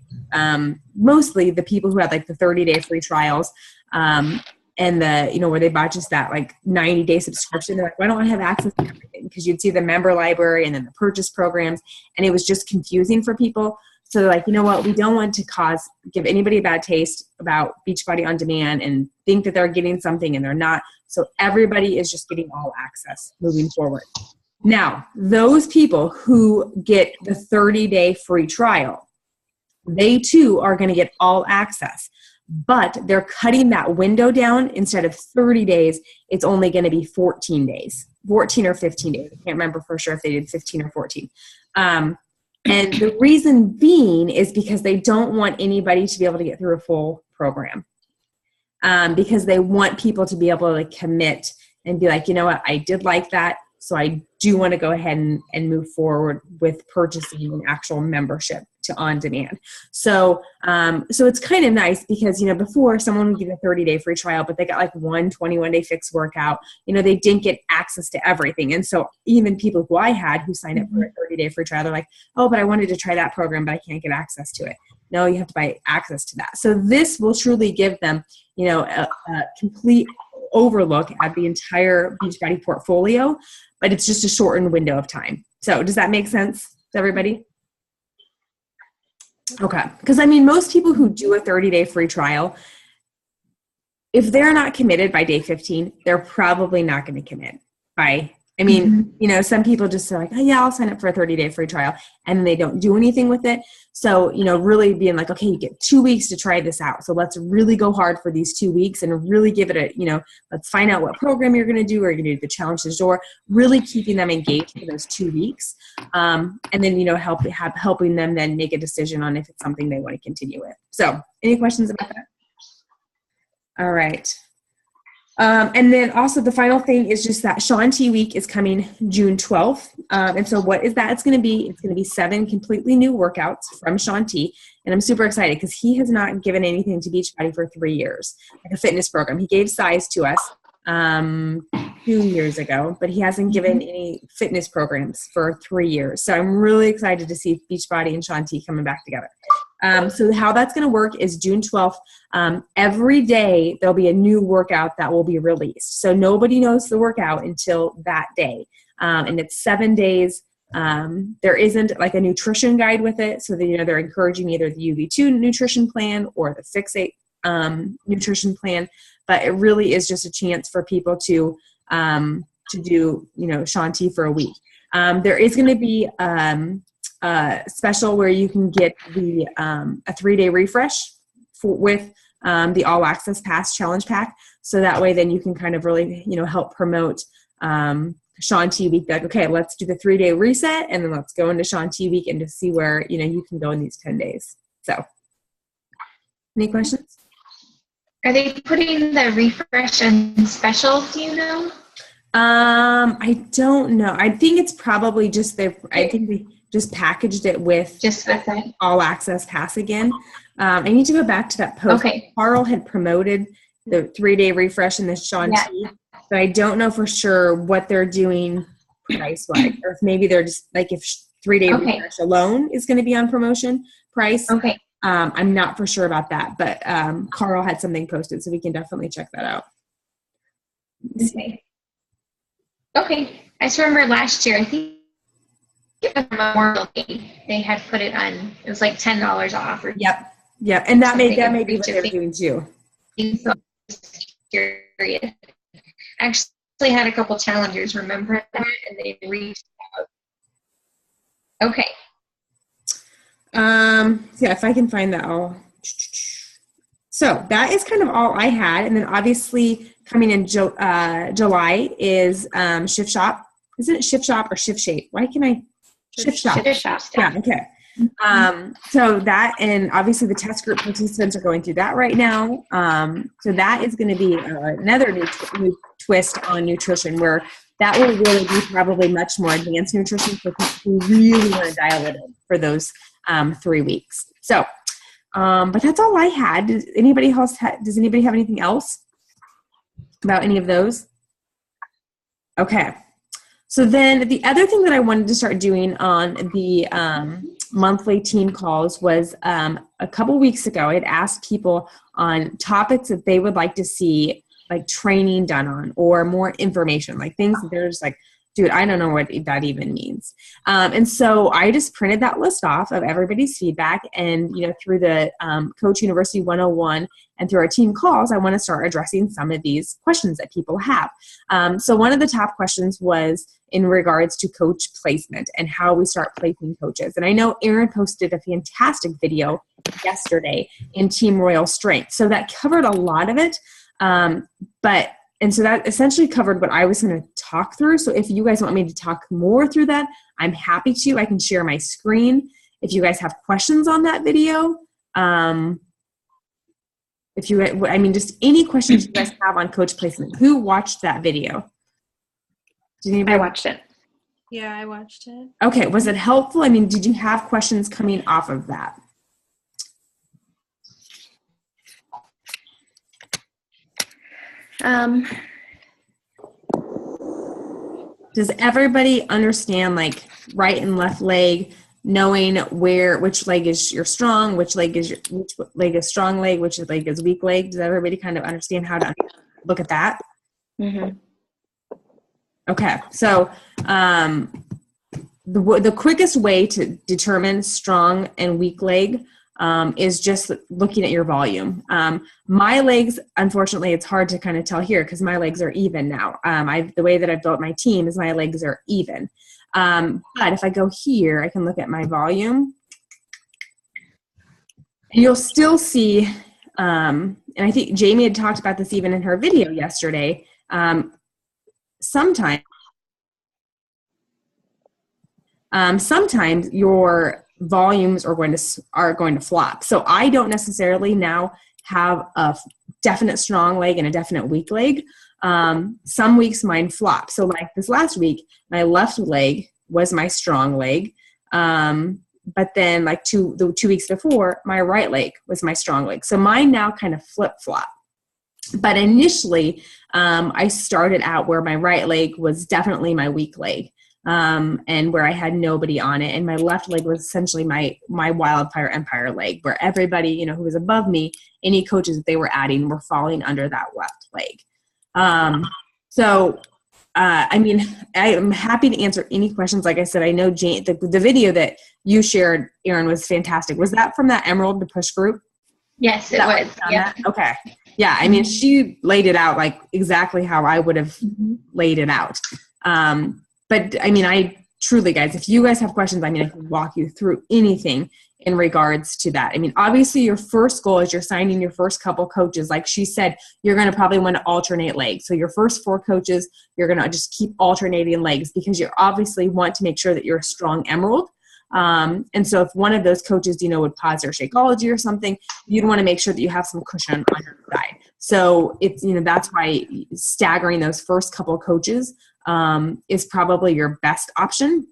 mostly the people who had like the 30-day free trials. And where they bought just that like 90-day subscription. They're like, why don't I have access to everything? Because you'd see the member library and then the purchase programs, and it was just confusing for people. So they're like, we don't want to give anybody a bad taste about Beachbody On Demand and think that they're getting something and they're not. So everybody is just getting All Access moving forward. Now, those people who get the 30-day free trial, they too are going to get All Access. But they're cutting that window down. Instead of 30 days, it's only going to be 14 days, 14 or 15 days. I can't remember for sure if they did 15 or 14. And the reason being is because they don't want anybody to be able to get through a full program. Because they want people to be able to commit and be like, I did like that. So I do want to go ahead and move forward with purchasing an actual membership to On Demand. So it's kind of nice because, before someone would get a 30-day free trial, but they got like one 21-day fixed workout, they didn't get access to everything. And so even people who I had who signed up for a 30-day free trial, they're like, oh, but I wanted to try that program, but I can't get access to it. No, you have to buy access to that. So this will truly give them, a complete overlook at the entire Beachbody portfolio, but it's just a shortened window of time. So does that make sense to everybody? Okay. Because most people who do a 30-day free trial, if they're not committed by day 15, they're probably not going to commit by I mean, you know, some people just say like, oh yeah, I'll sign up for a 30-day free trial, and they don't do anything with it. So, you know, really being like, okay, you get 2 weeks to try this out. So let's really go hard for these 2 weeks and really give it a, you know, let's find out what program you're going to do. Are you going to do the challenge to door? Really keeping them engaged for those 2 weeks. And then, you know, helping them then make a decision on if it's something they want to continue with. So any questions about that? All right. And then also the final thing is just that Shaun T Week is coming June 12th. And so what is that? It's going to be 7 completely new workouts from Shaun T. And I'm super excited because he has not given anything to Beachbody for 3 years, like a fitness program. He gave Size to us 2 years ago, but he hasn't given any fitness programs for 3 years. So I'm really excited to see Beachbody and Shaun T coming back together. So how that's going to work is June 12th. Every day there'll be a new workout that will be released. So nobody knows the workout until that day. And it's 7 days. There isn't like a nutrition guide with it. So that, you know, they're encouraging either the YOUv2 nutrition plan or the Fixate nutrition plan. But it really is just a chance for people to do, you know, Shaun T for a week. There is going to be special where you can get the a 3-day refresh with the All Access Pass Challenge Pack. So that way then you can kind of really, you know, help promote Shaun T Week. Like, okay, let's do the 3-day reset and then let's go into Shaun T Week and to see where, you know, you can go in these 10 days. So any questions? Are they putting the refresh and special, do you know? I don't know. I think it's probably just I think they just packaged it with that All Access Pass again. I need to go back to that post. Okay. Carl had promoted the 3-day refresh and the Shaun T, but I don't know for sure what they're doing price-wise, or if maybe they're just like if 3-day refresh alone is going to be on promotion price. Okay. I'm not for sure about that, but Carl had something posted, so we can definitely check that out. Okay. I just remember last year, I think it was Memorial Day, they had put it on, it was like $10 off. Or Yep. And that may be what they're doing too. So curious. Actually had a couple challengers remember that, and they reached out. Okay. Yeah, if I can find that, so that is kind of all I had. And then obviously coming in July is Shift Shop. Isn't it Shift Shop or Shift Shape? Why can I? Shift Shop. Yeah, okay. So that, and obviously the test group participants are going through that right now. So that is going to be another new twist on nutrition, where that will really be probably much more advanced nutrition for people who really want to dial it in for those 3 weeks. So, but that's all I had. Does anybody have anything else about any of those? Okay. So then the other thing that I wanted to start doing on the monthly team calls was a couple weeks ago, I had asked people on topics that they would like to see like training done on, or more information, like things that they're just like, dude, I don't know what that even means. And so I just printed that list off of everybody's feedback, and, you know, through the Coach University 101 and through our team calls, I want to start addressing some of these questions that people have. So one of the top questions was in regards to coach placement and how we start placing coaches. And I know Erin posted a fantastic video yesterday in Team Royal Strength. So that covered a lot of it. And so that essentially covered what I was going to talk through. So if you guys want me to talk more through that, I'm happy to. I can share my screen if you guys have questions on that video. Just any questions you guys have on coach placement. Who watched that video? Did anybody? I watched it. Yeah, I watched it. Okay. Was it helpful? I mean, did you have questions coming off of that? Does everybody understand like right and left leg, knowing which leg is your strong, which leg is strong leg, which leg is weak leg? Does everybody kind of understand how to look at that? Mm-hmm. Okay. So, the quickest way to determine strong and weak leg is just looking at your volume. My legs, unfortunately, it's hard to kind of tell here because my legs are even now. The way that I've built my team is my legs are even. But if I go here, I can look at my volume. And you'll still see, and I think Jamie had talked about this even in her video yesterday, sometimes your volumes are going to flop. So I don't necessarily now have a definite strong leg and a definite weak leg. Some weeks mine flop. So like this last week, my left leg was my strong leg. But then like the 2 weeks before, my right leg was my strong leg. So mine now kind of flip-flop. But initially, I started out where my right leg was definitely my weak leg, and where I had nobody on it. And my left leg was essentially my Wildfire Empire leg, where everybody, who was above me, any coaches that they were adding were falling under that left leg. I am happy to answer any questions. Like I said, I know Jane, the video that you shared, Erin, was fantastic. Was that from that Emerald to Push group? Yes, it was. Yeah. Okay. Yeah. I mean, she laid it out like exactly how I would have laid it out. But I mean, I truly, guys, if you guys have questions, I can walk you through anything in regards to that. I mean, obviously your first goal is you're signing your first couple coaches. Like she said, you're going to probably want to alternate legs. So your first 4 coaches, you're going to just keep alternating legs because you obviously want to make sure that you're a strong Emerald. And so if one of those coaches, would pause their Shakeology or something, you'd want to make sure that you have some cushion on your side. So it's, that's why staggering those first couple coaches is probably your best option.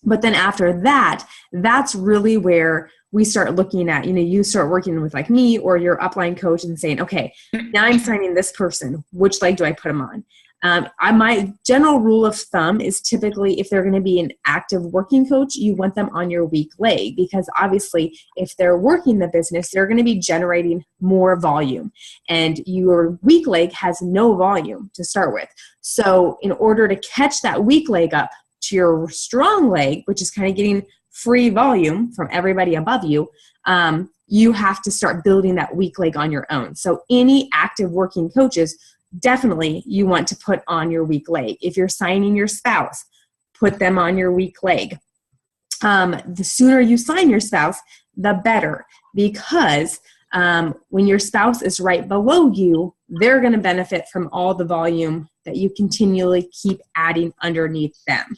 But then after that, that's really where we start looking at, you start working with like me or your upline coach and saying, okay, now I'm signing this person. Which leg do I put them on? My general rule of thumb is typically if they're going to be an active working coach, you want them on your weak leg because obviously if they're working the business, they're going to be generating more volume and your weak leg has no volume to start with. So in order to catch that weak leg up to your strong leg, which is kind of getting free volume from everybody above you, you have to start building that weak leg on your own. So any active working coaches, definitely you want to put on your weak leg. If you're signing your spouse, put them on your weak leg. The sooner you sign your spouse, the better, because when your spouse is right below you, they're going to benefit from all the volume that you continually keep adding underneath them.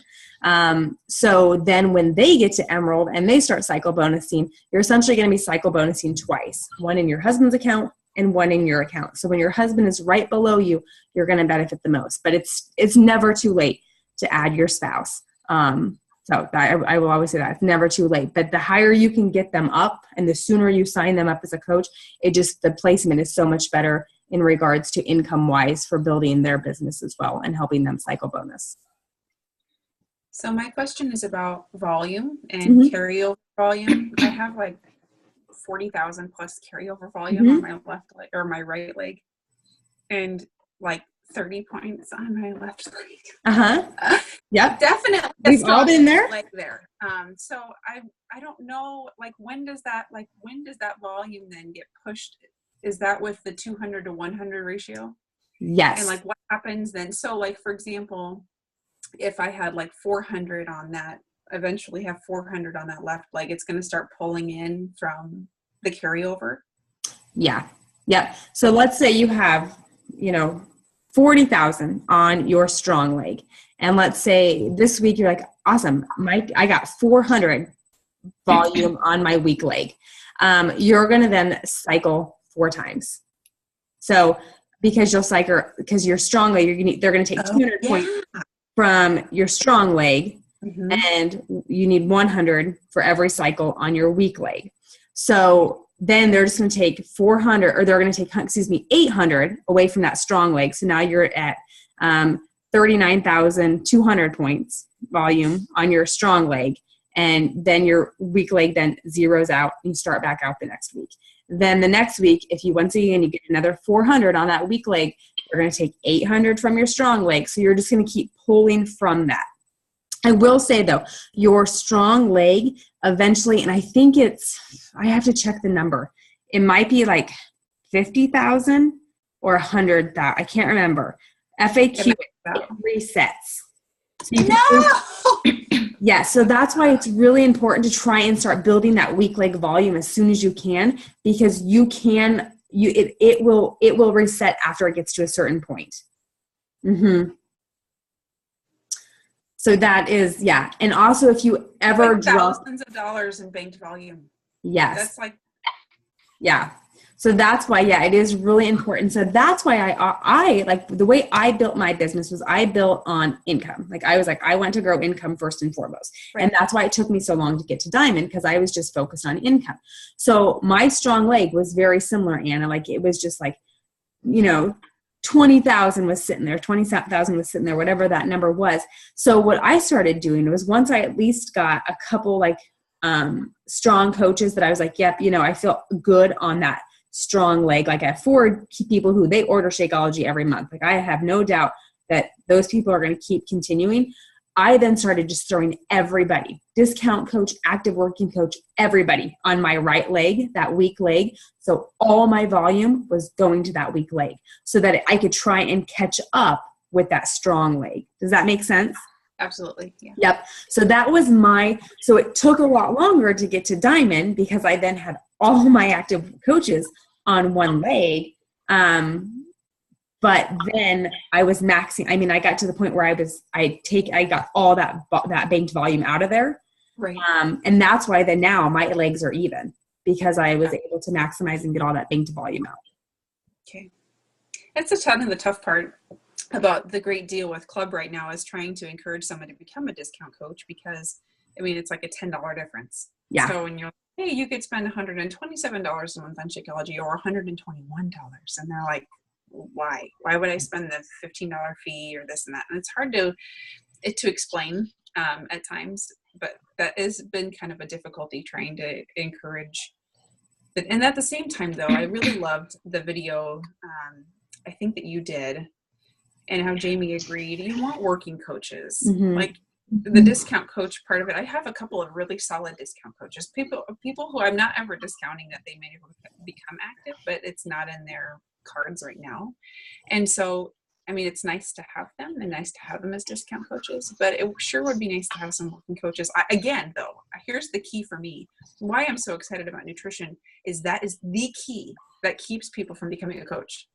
So then when they get to Emerald and they start cycle bonusing, you're essentially going to be cycle bonusing twice, one in your husband's account and one in your account. So when your husband is right below you, you're going to benefit the most, but it's never too late to add your spouse. So I will always say that it's never too late, but the higher you can get them up and the sooner you sign them up as a coach, the placement is so much better in regards to income wise for building their business as well and helping them cycle bonus. So my question is about volume and carryover volume. I have like 40,000 plus carryover volume on my left leg or my right leg and like 30 points on my left leg. Yep. Definitely. We've all been there. Like there. So I don't know, like when does that volume then get pushed? Is that with the 200 to 100 ratio? Yes. And like what happens then? So like, for example, if I had like 400 on that, eventually have 400 on that left leg, it's going to start pulling in from the carryover. Yeah. So let's say you have, 40,000 on your strong leg. And let's say this week you're like, awesome, Mike, I got 400 volume on my weak leg. You're going to then cycle 4 times. So because your strong leg, they're going to take 200 points from your strong leg and you need 100 for every cycle on your weak leg. So then they're just going to take 400, or they're going to take, 800 away from that strong leg. So now you're at 39,200 points volume on your strong leg. And then your weak leg then zeroes out and you start back out the next week. Then the next week, if you once again, you get another 400 on that weak leg, you're going to take 800 from your strong leg. So you're just going to keep pulling from that. I will say though, your strong leg eventually, and I think I have to check the number. It might be like 50,000 or 100,000. I can't remember. FAQ resets. So yeah, so that's why it's really important to try and start building that weak leg volume as soon as you can, because it will reset after it gets to a certain point. So that is, yeah. And also if you ever drop thousands of dollars in banked volume. Yes. That's like, yeah. So that's why, yeah, it is really important. So that's why I like the way I built my business was I built on income. Like I want to grow income first and foremost. Right. And that's why it took me so long to get to diamond, because I was just focused on income. So my strong leg was very similar, Anna. Like it was just like, 20,000 was sitting there, 20,000 was sitting there, whatever that number was. So what I started doing was, once I at least got a couple like strong coaches that I was like, yep, I feel good on that strong leg. Like I have 4 people who they order Shakeology every month. Like I have no doubt that those people are going to keep continuing. I then started just throwing everybody, discount coach, active working coach, everybody on my right leg, that weak leg. So all my volume was going to that weak leg so that I could try and catch up with that strong leg. Does that make sense? Absolutely. Yeah. Yep. So that was so it took a lot longer to get to diamond because I then had all my active coaches on one leg. But then I was maxing. I mean, I got to the point where I got all that banked volume out of there. Right. And that's why then now my legs are even, because I was able to maximize and get all that banked volume out. Okay. That's kind of the tough part about the great deal with Club right now, is trying to encourage someone to become a discount coach, because it's like a $10 difference. Yeah. So when you're like, hey, you could spend $127 a month on Shakeology, or $121. And they're like, why would I spend the $15 fee or this and that? And it's hard to explain at times, but that has been kind of a difficulty trying to encourage. And at the same time though, I really loved the video I think that you did, and how Jamie agreed. You want working coaches. Mm-hmm. Like the discount coach part of it, I have a couple of really solid discount coaches, people who I'm not ever discounting that they may become active, but it's not in their cards right now. And so it's nice to have them, and nice to have them as discount coaches, but it sure would be nice to have some working coaches. Again though, here's the key for me, why I'm so excited about nutrition, is that is the key that keeps people from becoming a coach.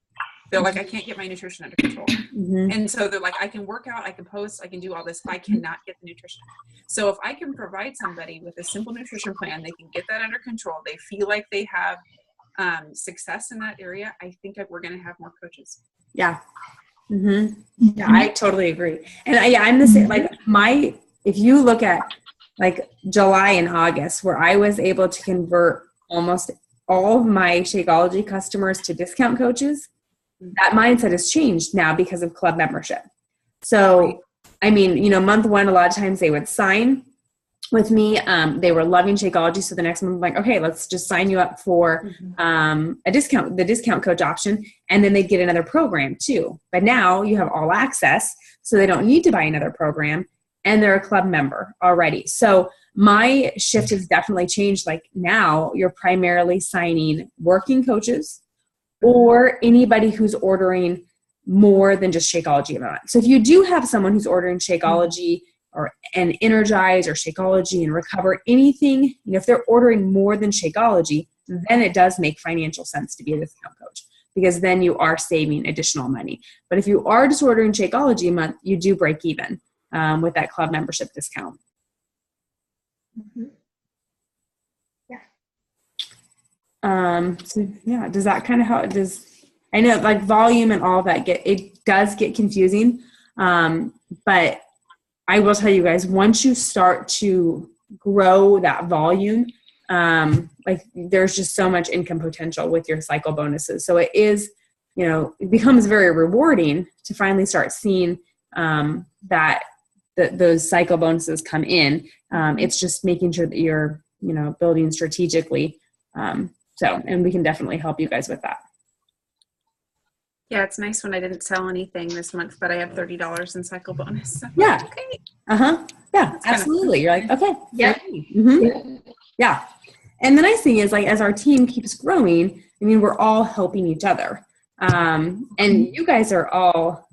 They're like, I can't get my nutrition under control. Mm-hmm. And so they're like, I can work out, I can post, I can do all this, I cannot get the nutrition. So if I can provide somebody with a simple nutrition plan, they can get that under control, they feel like they have success in that area, I think that we're going to have more coaches. Yeah. Mm-hmm. Yeah, I totally agree. And I'm the same. Like if you look at like July and August, where I was able to convert almost all of my Shakeology customers to discount coaches, that mindset has changed now because of club membership. So, month 1, a lot of times they would sign with me. They were loving Shakeology. So the next month, I'm like, okay, let's just sign you up for the discount coach option. And then they'd get another program too. But now you have all access, so they don't need to buy another program, and they're a club member already. So my shift has definitely changed. Like now you're primarily signing working coaches or anybody who's ordering more than just Shakeology a month. So if you do have someone who's ordering Shakeology and Energize or Shakeology and Recover, anything, if they're ordering more than Shakeology, then it does make financial sense to be a discount coach, because then you are saving additional money. But if you are just ordering Shakeology a month, you do break even with that club membership discount. Mm-hmm. So yeah, does that kind of how it does? I know like volume and all that it does get confusing. But I will tell you guys, once you start to grow that volume, like there's just so much income potential with your cycle bonuses. So it is, it becomes very rewarding to finally start seeing that those cycle bonuses come in. It's just making sure that you're, building strategically. And we can definitely help you guys with that. Yeah, it's nice when I didn't sell anything this month, but I have $30 in cycle bonus. So Yeah. okay. Yeah, absolutely. You're like, okay. Yeah. Yeah. And the nice thing is, like, as our team keeps growing, I mean, we're all helping each other. And you guys are all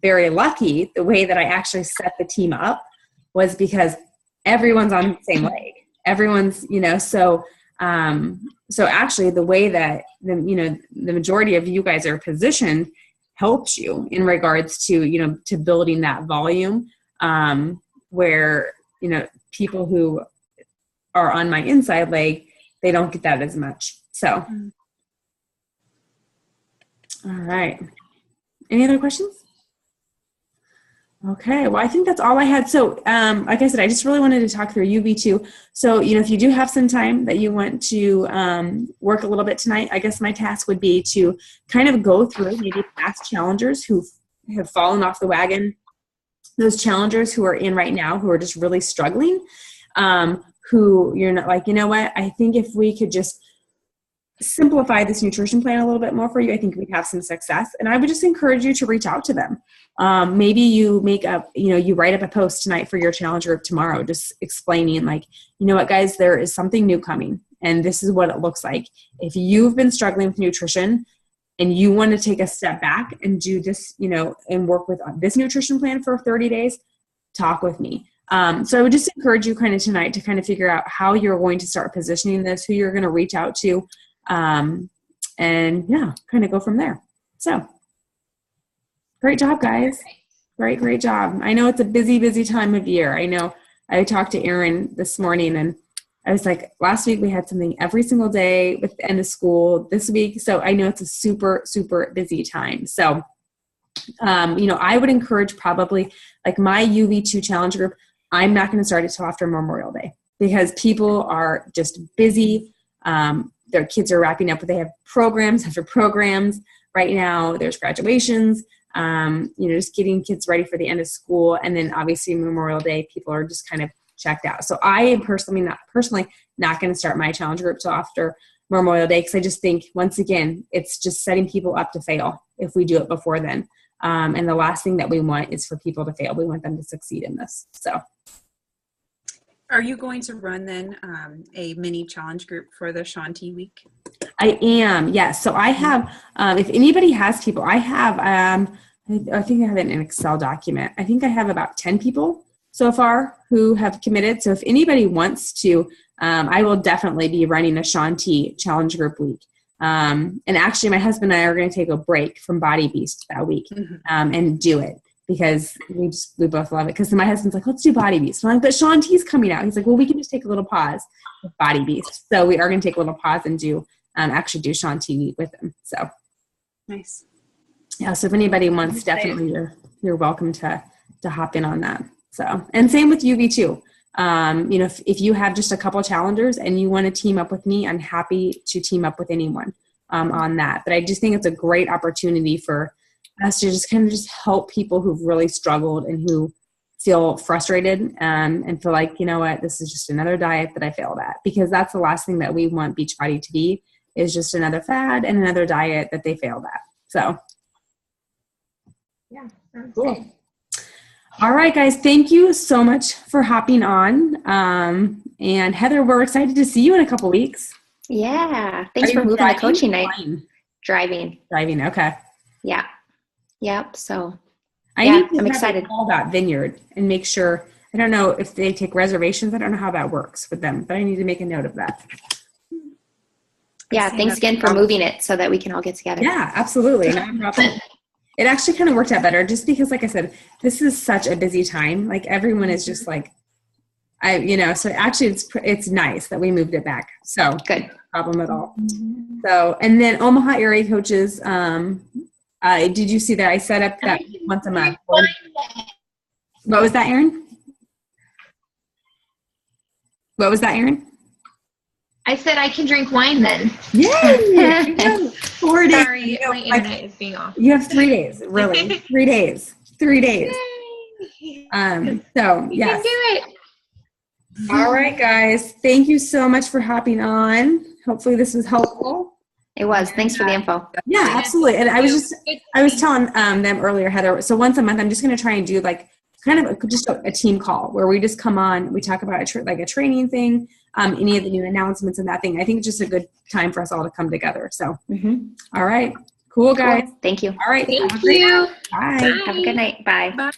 very lucky. The way that I actually set the team up was because everyone's on the same leg. Everyone's, so actually the way that the majority of you guys are positioned helps you in regards to, to building that volume, where, people who are on my inside leg, they don't get that as much. So, all right. Any other questions? Okay. Well, I think that's all I had. So, like I said, I just really wanted to talk through YOUv2. So, if you do have some time that you want to work a little bit tonight, I guess my task would be to kind of go through maybe past challengers who have fallen off the wagon, those challengers who are in right now, who are just really struggling, who you're not like, what, I think if we could just simplify this nutrition plan a little bit more for you, I think we'd have some success. And I would just encourage you to reach out to them. Maybe you make up, you write up a post tonight for your challenge group tomorrow, just explaining like, what, guys, there is something new coming and this is what it looks like. If you've been struggling with nutrition and you want to take a step back and do this, and work with this nutrition plan for 30 days, talk with me. So I would just encourage you kind of tonight to kind of figure out how you're going to start positioning this, who you're going to reach out to, and yeah, kind of go from there. So great job, guys. Great job. I know it's a busy time of year. I know I talked to Erin this morning and I was like, last week we had something every single day with the end of school this week. So I know it's a super busy time. So, I would encourage probably like my YOUv2 challenge group. I'm not going to start it till after Memorial Day because people are just busy. Their kids are wrapping up, but they have programs after programs right now. There's graduations, just getting kids ready for the end of school. And then obviously Memorial Day, people are just kind of checked out. So I am personally not going to start my challenge group till after Memorial Day. Cause I just think once again, it's just setting people up to fail if we do it before then. And the last thing that we want is for people to fail. We want them to succeed in this. So. Are you going to run then a mini challenge group for the Shanti week? I am, yes. So I have, if anybody has people, I have, I think I have it in an Excel document. I think I have about 10 people so far who have committed. So if anybody wants to, I will definitely be running a Shanti challenge group week. And actually my husband and I are going to take a break from Body Beast that week and do it. Because we both love it. Because my husband's like, let's do Body Beast. I'm like, but Shanti's coming out. He's like, well, we can just take a little pause with Body Beast. So we are going to take a little pause and do Shanti week with him. So nice. Yeah. So if anybody wants, definitely you're welcome to hop in on that. So, and same with YOUv2. If you have just a couple challengers and you want to team up with me, I'm happy to team up with anyone on that. But I just think it's a great opportunity for us to just kind of just help people who've really struggled and who feel frustrated and feel like, what, this is just another diet that I failed at, because that's the last thing that we want Beachbody to be, is just another fad and another diet that they failed at. So yeah, sounds cool. good. All right, guys, thank you so much for hopping on. And Heather, we're excited to see you in a couple weeks. Yeah. Thanks for moving the coaching night. Driving. Okay. Yeah. Yep. So I'm excited. Call that Vineyard and make sure. I don't know if they take reservations. I don't know how that works with them, but I need to make a note of that. Yeah. Thanks again for moving it so that we can all get together. Yeah, absolutely. It actually kind of worked out better just because, like I said, this is such a busy time. Like everyone is just like, so actually it's nice that we moved it back. So good. No problem at all. So, and then Omaha area coaches, did you see that I set up that once a month? What was that, Erin? I said I can drink wine then. Yay! 4 days. Sorry, my internet is being off. You have 3 days, really. 3 days. 3 days. So, yes. You can do it. All right, guys. Thank you so much for hopping on. Hopefully this was helpful. It was. Thanks for the info. Yeah, absolutely. And I was telling them earlier, Heather, so once a month, I'm just going to try and do like kind of just a team call where we just come on, we talk about a training thing, any of the new announcements and that thing. I think it's just a good time for us all to come together. So, all right. Cool, guys. Cool. Thank you. All right. Thank you. Bye. Have a good night. Bye. Bye.